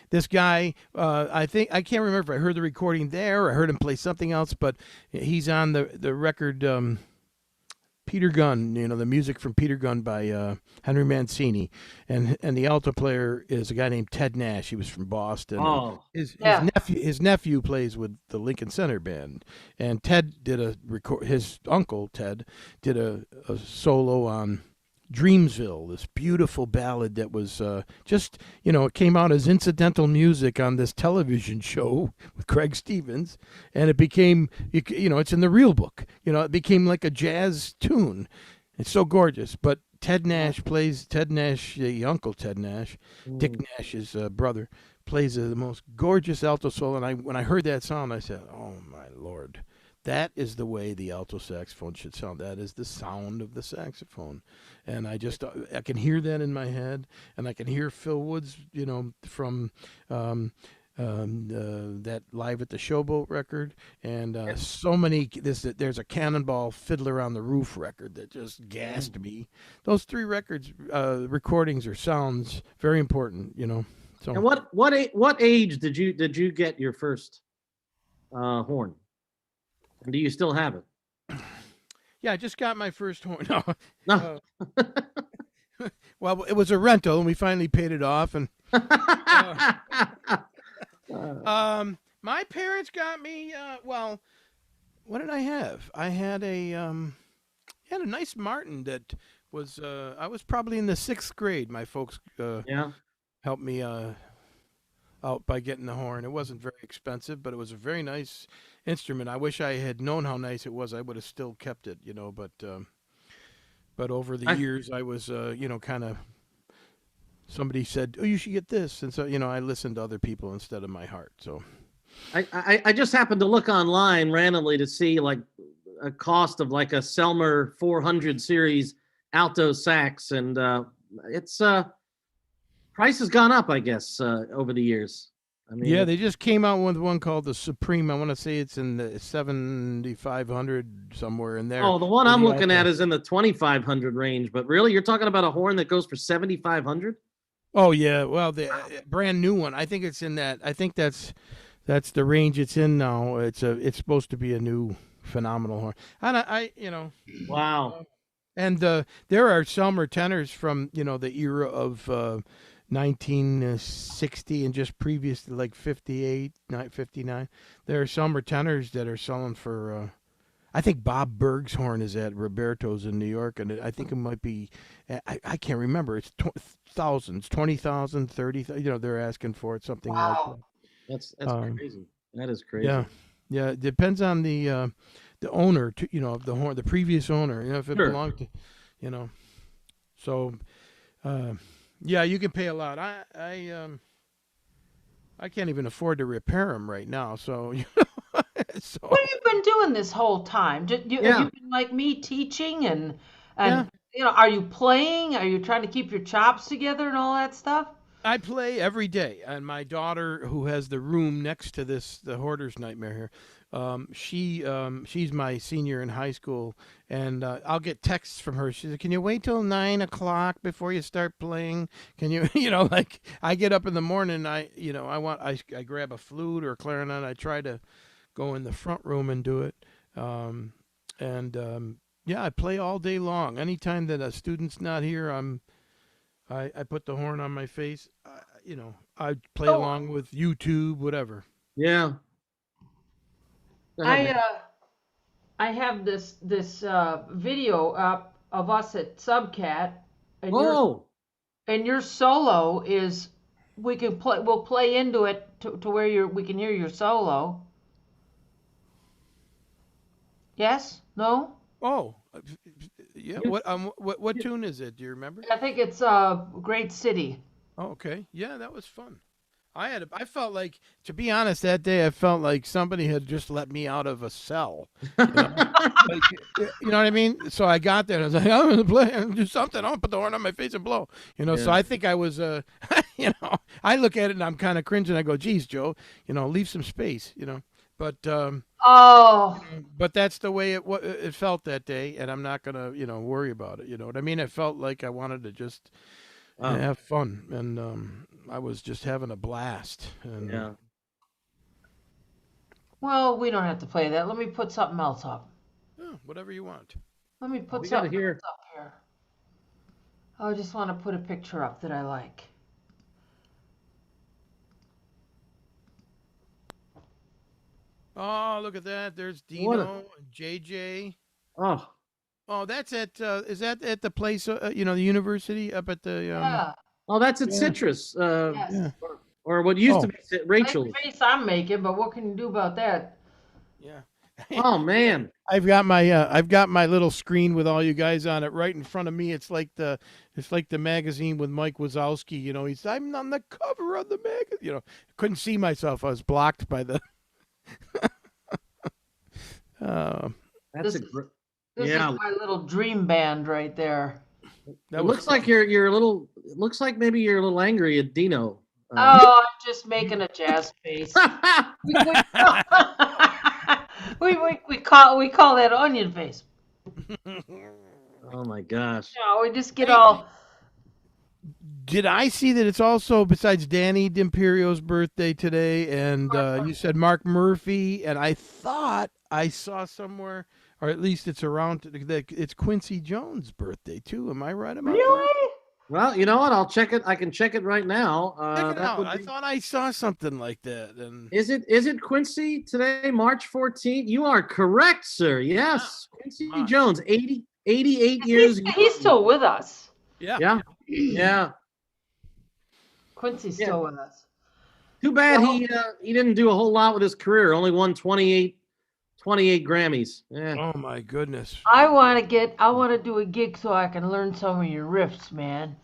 this guy, I can't remember if I heard the recording there or I heard him play something else, but he's on the record Peter Gunn, the music from Peter Gunn by Henry Mancini, and the alto player is a guy named Ted Nash. He was from Boston. Oh, His nephew plays with the Lincoln Center Band, and Ted did his uncle Ted did a solo on Dreamsville, this beautiful ballad that was just, it came out as incidental music on this television show with Craig Stevens, and it became, it's in the real book, it became like a jazz tune. It's so gorgeous. But Ted Nash, the uncle Ted Nash, Dick Nash's brother, plays the most gorgeous alto solo. And when I heard that sound, I said, oh my Lord. That is the way the alto saxophone should sound. That is the sound of the saxophone. And I can hear that in my head. And I can hear Phil Woods, from that Live at the Showboat record. And so many, there's a Cannonball Fiddler on the Roof record that just gassed me. Those three records, recordings or sounds, very important, So. And what age did you get your first horn? And do you still have it? Yeah, I just got my first horn. No. Well, it was a rental, and we finally paid it off. And my parents got me. What did I have? I had a nice Martin that was I was probably in the 6th grade. My folks Yeah. helped me out by getting the horn. It wasn't very expensive, but it was a very nice instrument. I wish I had known how nice it was. I would have still kept it, but over the I- years, I was, kind of. Somebody said, "Oh, you should get this," and so I listened to other people instead of my heart. So I just happened to look online randomly to see like a cost of like a Selmer 400 series alto sax, and it's price has gone up, I guess, over the years. I mean, yeah, they just came out with one called the Supreme. I want to say it's in the 7,500 somewhere in there. oh, the one for I'm the looking alto. at is in the 2,500 range. But really, you're talking about a horn that goes for 7,500? Oh yeah, well the brand new one. I think it's in that. I think that's the range it's in now. It's supposed to be a new phenomenal horn. And Wow. and there are Selmer tenors from the era of 1960 and just previous to like 58, 59. There are Selmer tenors that are selling for. I think Bob Berg's horn is at Roberto's in New York, and I think it might be. I can't remember. It's thousands, 20,000, 30,000. They're asking for it, something like that. That's Um, crazy. That is crazy. Yeah, yeah. It depends on the owner, of the horn, the previous owner. If it Sure. belonged to, So, yeah, you can pay a lot. I can't even afford to repair them right now. So, so What have you been doing this whole time? Have Yeah. you been like me teaching and Yeah. are you playing? Are you trying to keep your chops together and all that stuff? I play every day, and my daughter, who has the room next to the hoarder's nightmare here, she's my senior in high school, and I'll get texts from her. She said, "Can you wait till 9 o'clock before you start playing? Can you, like I get up in the morning, I grab a flute or a clarinet. I try to go in the front room and do it, yeah, I play all day long. Anytime that a student's not here, I put the horn on my face. I play Oh. along with YouTube, whatever. Yeah. Go ahead, man. I have this video up of us at Subcat, and Oh, your solo is we'll play into it to where we can hear your solo. Yes? No? Oh, yeah. What tune is it? Do you remember? I think it's Great City. Oh, okay. Yeah, that was fun. I felt like, to be honest, that day I felt like somebody had just let me out of a cell. Like, you know what I mean? So I got there and I was like, I'm gonna play and do something. I'm gonna put the horn on my face and blow. So Yeah. I think I was I look at it and I'm kind of cringing. I go, geez, Joe, leave some space, But Oh, but that's the way it felt that day, and I'm not gonna worry about it. You know what I mean? It felt like I wanted to just have fun, and I was just having a blast. And yeah. well, we don't have to play that. Let me put something else up. whatever you want. Let me put We gotta something hear- else up here. I just want to put a picture up that I like. Oh, look at that! There's What Dino and JJ. Oh, Oh, that's at is that at the place? The university up at the. Yeah. oh, that's at Yeah. Citrus, Yes. Yeah. or what used to Oh. be Like Rachel's. the face I'm making, but what can you do about that? Yeah. Oh man, I've got my little screen with all you guys on it right in front of me. It's like the magazine with Mike Wazowski. I'm on the cover of the magazine. Couldn't see myself. I was blocked by the. that's This a is- great. This Yeah. is my little dream band right there. That It was looks like you're a little. It looks like maybe you're a little angry at Dino. Oh, I'm just making a jazz face. we, we call that onion face. Oh my gosh. We just get all. Did I see that it's also, besides Danny D'Imperio's birthday today, and you said Mark Murphy, and I thought I saw somewhere, or at least it's around, it's Quincy Jones' birthday too. Am I right about that? Really? Well, you know what? I'll check it. I can check it right now. Check it that out. would I be- thought I saw something like that. And Is it Quincy today, March 14th? You are correct, sir. Yes, Quincy Wow. Jones, 88 years. He's still with us. Yeah. Yeah. Quincy's Yeah. still with us. Too bad Well- he didn't do a whole lot with his career. Only won 28 Grammys. Yeah. Oh my goodness. I want to do a gig so I can learn some of your riffs, man.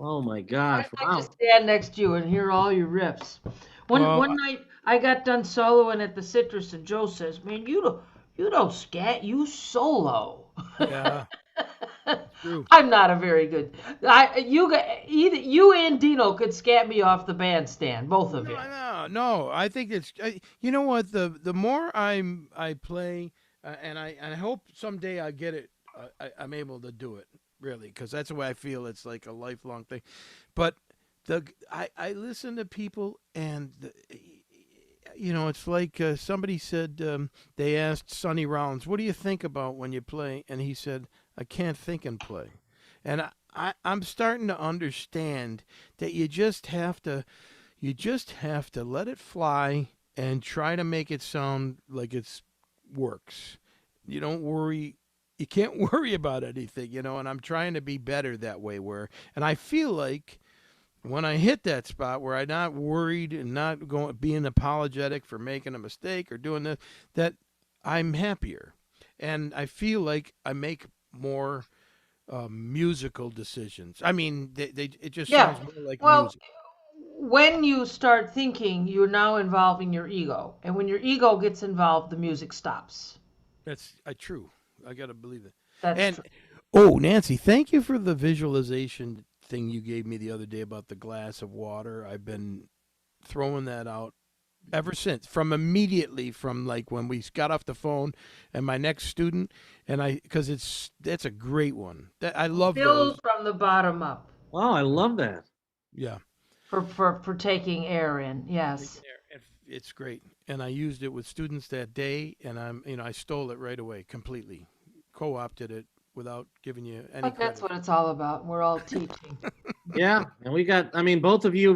Oh my gosh. I'd like Wow. to stand next to you and hear all your riffs. One night I got done soloing at the Citrus, and Joe says, "Man, you don't scat, you solo." Yeah. True. I'm not a very good. Either you and Dino could scat me off the bandstand, both of you. No. I think it's. You know what? The more I play, and I hope someday I get it. I'm able to do it really, because that's the way I feel. It's like a lifelong thing. But I listen to people, and it's like somebody said, they asked Sonny Rollins, "What do you think about when you play?" And he said, "I can't think and play." And I'm starting to understand that you just have to let it fly and try to make it sound like it works. You don't worry. You can't worry about anything, and I'm trying to be better that way and I feel like when I hit that spot where I'm not worried and not being apologetic for making a mistake or doing this, that I'm happier. And I feel like I make more musical decisions. I mean, it just sounds more like music. When you start thinking, you're now involving your ego. And when your ego gets involved, the music stops. That's true. I got to believe it. That's true. Oh, Nancy, thank you for the visualization thing you gave me the other day about the glass of water. I've been throwing that out ever since, from like when we got off the phone and my next student, and because that's a great one. I love Build those. from the bottom up. Wow, I love that. Yeah. For taking air in, yes. It's great, and I used it with students that day, and I stole it right away completely, co-opted it without giving you any But that's credit. what it's all about. We're all teaching. Yeah, and both of you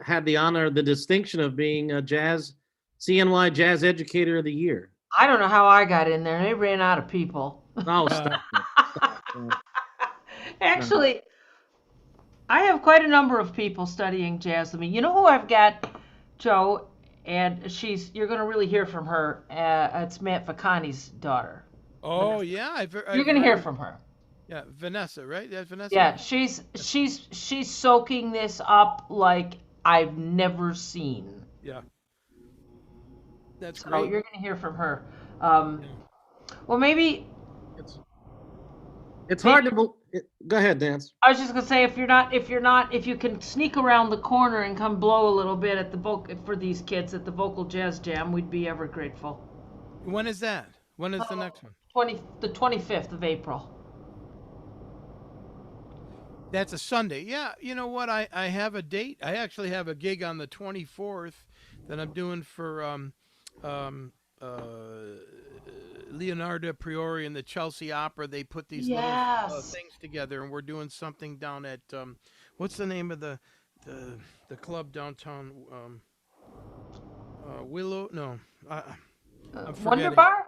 had the honor, the distinction of being a CNY Jazz Educator of the Year. I don't know how I got in there. They ran out of people. Oh, stop it. Actually, I have quite a number of people studying jazz with me. You know who I've got, Joe? And you're going to really hear from her. It's Matt Vacani's daughter. Oh, yeah. You're going to hear from her. Yeah, Vanessa, right? That's Vanessa. Yeah, she's soaking this up like I've never seen. Yeah. That's So great. you're going to hear from her. Well, maybe It's hard to. Go ahead, Dance. I was just gonna say if you can sneak around the corner and come blow a little bit at the for these kids at the Vocal Jazz Jam, we'd be ever grateful. When is that? When is the next one? The 25th of April. That's a Sunday. Yeah, you know what? I have a date. I actually have a gig on the 24th that I'm doing for Leonardo Priori and the Chelsea Opera. They put these little things together, and we're doing something down at what's the name of the club downtown? Willow? No, I'm forgetting. Wonder Bar?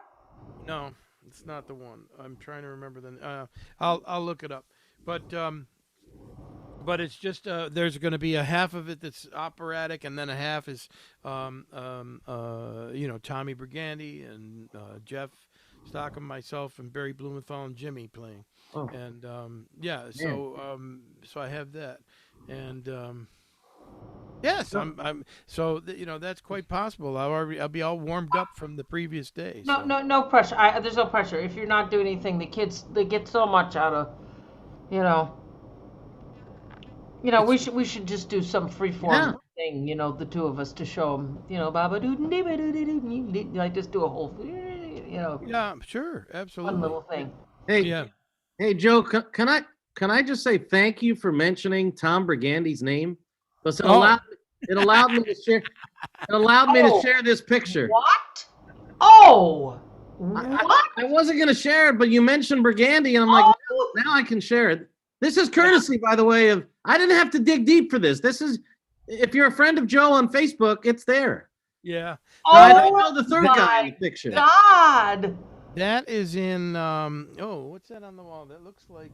No, it's not the one. I'm trying to remember the. I'll look it up, but it's just there's going to be a half of it that's operatic, and then a half is Tommy Briganti and Jeff Stockham, myself, and Barry Blumenthal and Jimmy playing. Oh. And so I have that, and yes, that's quite possible. I'll be all warmed up from the previous day. No pressure. There's no pressure. If you're not doing anything, the kids they get so much out of, we should just do some freeform thing, the two of us to show them, baba doo dee ba doo dee doo, like just do a whole, Yeah, sure, absolutely. fun little thing. Hey, Joe, can I just say thank you for mentioning Tom Briganti's name? Because it allowed me to share. It allowed me to share this picture. What? Oh, what? I wasn't going to share it, but you mentioned Briganti, and I'm like, now I can share it. This is courtesy, by the way, of I didn't have to dig deep for this. This is, if you're a friend of Joe on Facebook, it's there. Yeah. I know the third guy in the picture. God. That is in. What's that on the wall? That looks like.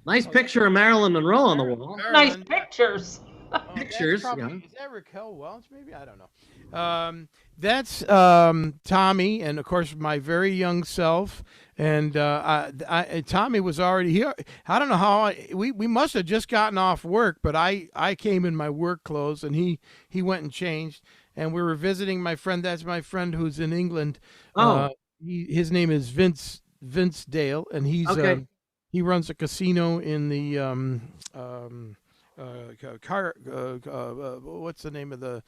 Nice picture of Marilyn Monroe on the wall. Nice Maryland. pictures. Pictures, That's yeah. Is that Raquel Welch? Maybe, I don't know. That's Tommy, and of course my very young self. And Tommy was already here. I don't know how we must have just gotten off work, but I came in my work clothes, and he went and changed. And we were visiting my friend. That's my friend who's in England. Oh. His name is Vince Dale, and he's Okay. he runs a casino in the what's the name of the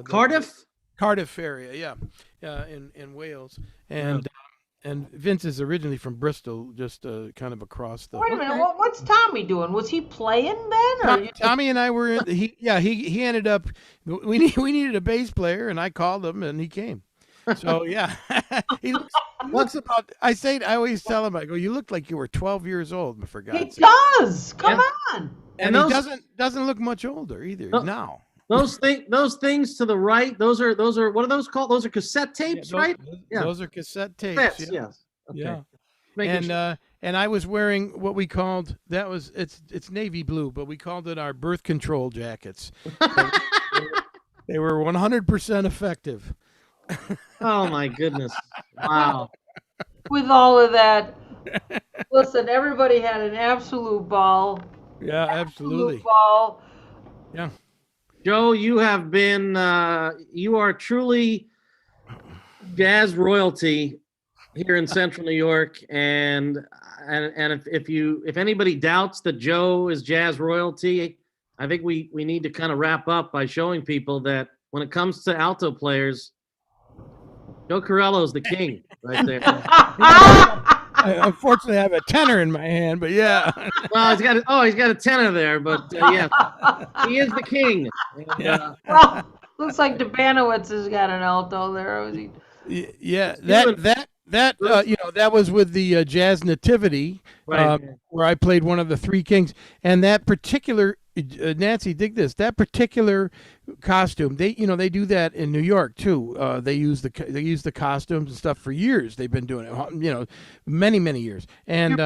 Cardiff? Cardiff area, in Wales, and Vince is originally from Bristol, just kind of across the. Wait a minute. What's Tommy doing? Was he playing then? Or Tommy and I were in. He ended up. We needed a bass player, and I called him, and he came. So yeah, he looks about. I always tell him, I go, you look like you were 12 years old. For God's he sake. does. Come on. And those, he doesn't look much older either now. Those things to the right, those are what are those called? Those are cassette tapes, right? Yeah. Those are cassette tapes. Yes. Yes. Okay. Yeah. Making sure. And I was wearing what we called it's navy blue, but we called it our birth control jackets. They were 100% effective. Oh my goodness! Wow. With all of that, listen, everybody had an absolute ball. Yeah, absolutely. Absolute ball. Yeah. Joe, you have been you are truly jazz royalty here in Central New York, and if anybody doubts that Joe is jazz royalty, I think we need to kind of wrap up by showing people that when it comes to alto players, Joe Carello is the king right there. I unfortunately have a tenor in my hand, but yeah. Well, he's got a tenor there, but yeah, he is the king. And, Yeah. Well, looks like Debanowitz has got an alto there. Yeah, that was with the Jazz Nativity, Right. where I played one of the three kings, and that particular Nancy, dig this. That particular costume, they do that in New York too. They use the costumes and stuff for years. They've been doing it, many years. And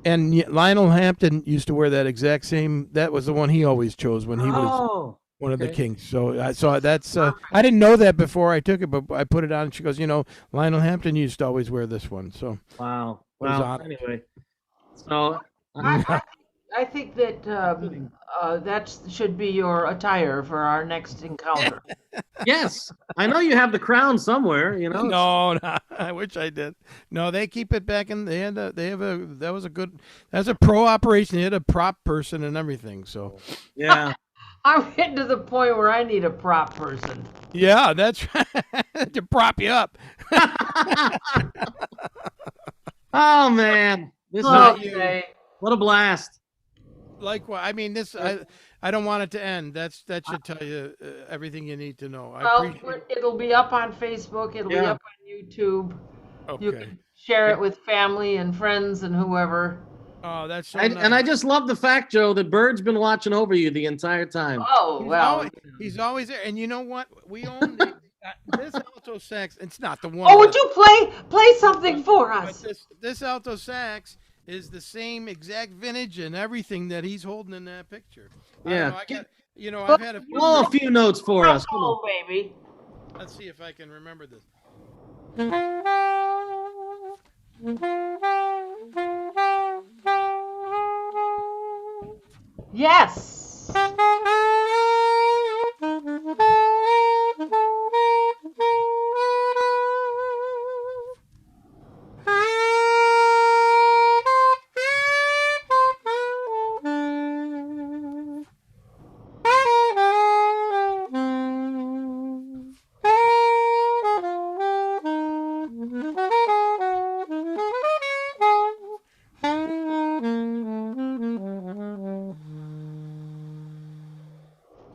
Lionel Hampton used to wear that exact same. That was the one he always chose when he was one of the kings. So I saw that's. I didn't know that before I took it, but I put it on. And she goes, Lionel Hampton used to always wear this one. So Wow. It was Well, on. anyway, so I think that that should be your attire for our next encounter. yes, I know you have the crown somewhere. No, I wish I did. No, they keep it back in. That was a pro operation. They had a prop person and everything. So Yeah. I'm getting to the point where I need a prop person. yeah, that's right. To prop you up. Oh man, Okay. what a blast! Likewise, I mean this. I don't want it to end. That should tell you everything you need to know. Well, it'll be up on Facebook. It'll be Yeah. up on YouTube. You Okay. can share it with family and friends and whoever. Oh, that's so And I just love the fact, Joe, that Bird's been watching over you the entire time. Oh, well. He's always there. And you know what? We own this alto sax. It's not the one. Oh, would you play something for But us? this alto sax is the same exact vintage and everything that he's holding in that picture. Yeah. I've had a few. Blow a few notes for us. Come on. Oh, baby. Let's see if I can remember this. Yes.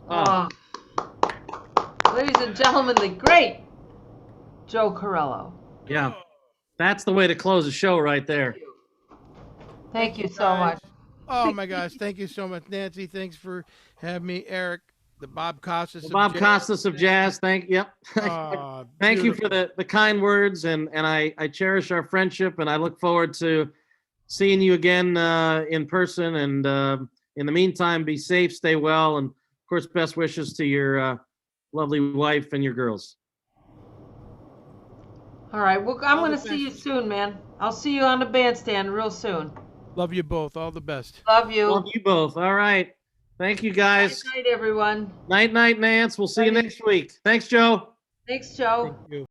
Oh, Ladies and gentlemen, the great Joe Carello. yeah. That's the way to close the show right there. Thank you so much. Oh my gosh, thank you so much, Nancy. Thanks for having me, Eric. The Bob Costas. The of Bob jazz. Costas of jazz. Yep. Ah, Thank you for beautiful. the kind words, and I cherish our friendship, and I look forward to seeing you again in person. And in the meantime, be safe, stay well, and of course, best wishes to your lovely wife and your girls. All right. Well, I'm All going the to see you best. soon, man. I'll see you on the bandstand real soon. Love you both. All the best. Love you. Love you both. All right. Thank you, guys. Night, everyone. Night, night, Nance. We'll see you Nighty. next week. Thanks, Joe. Thanks, Joe. Thank you.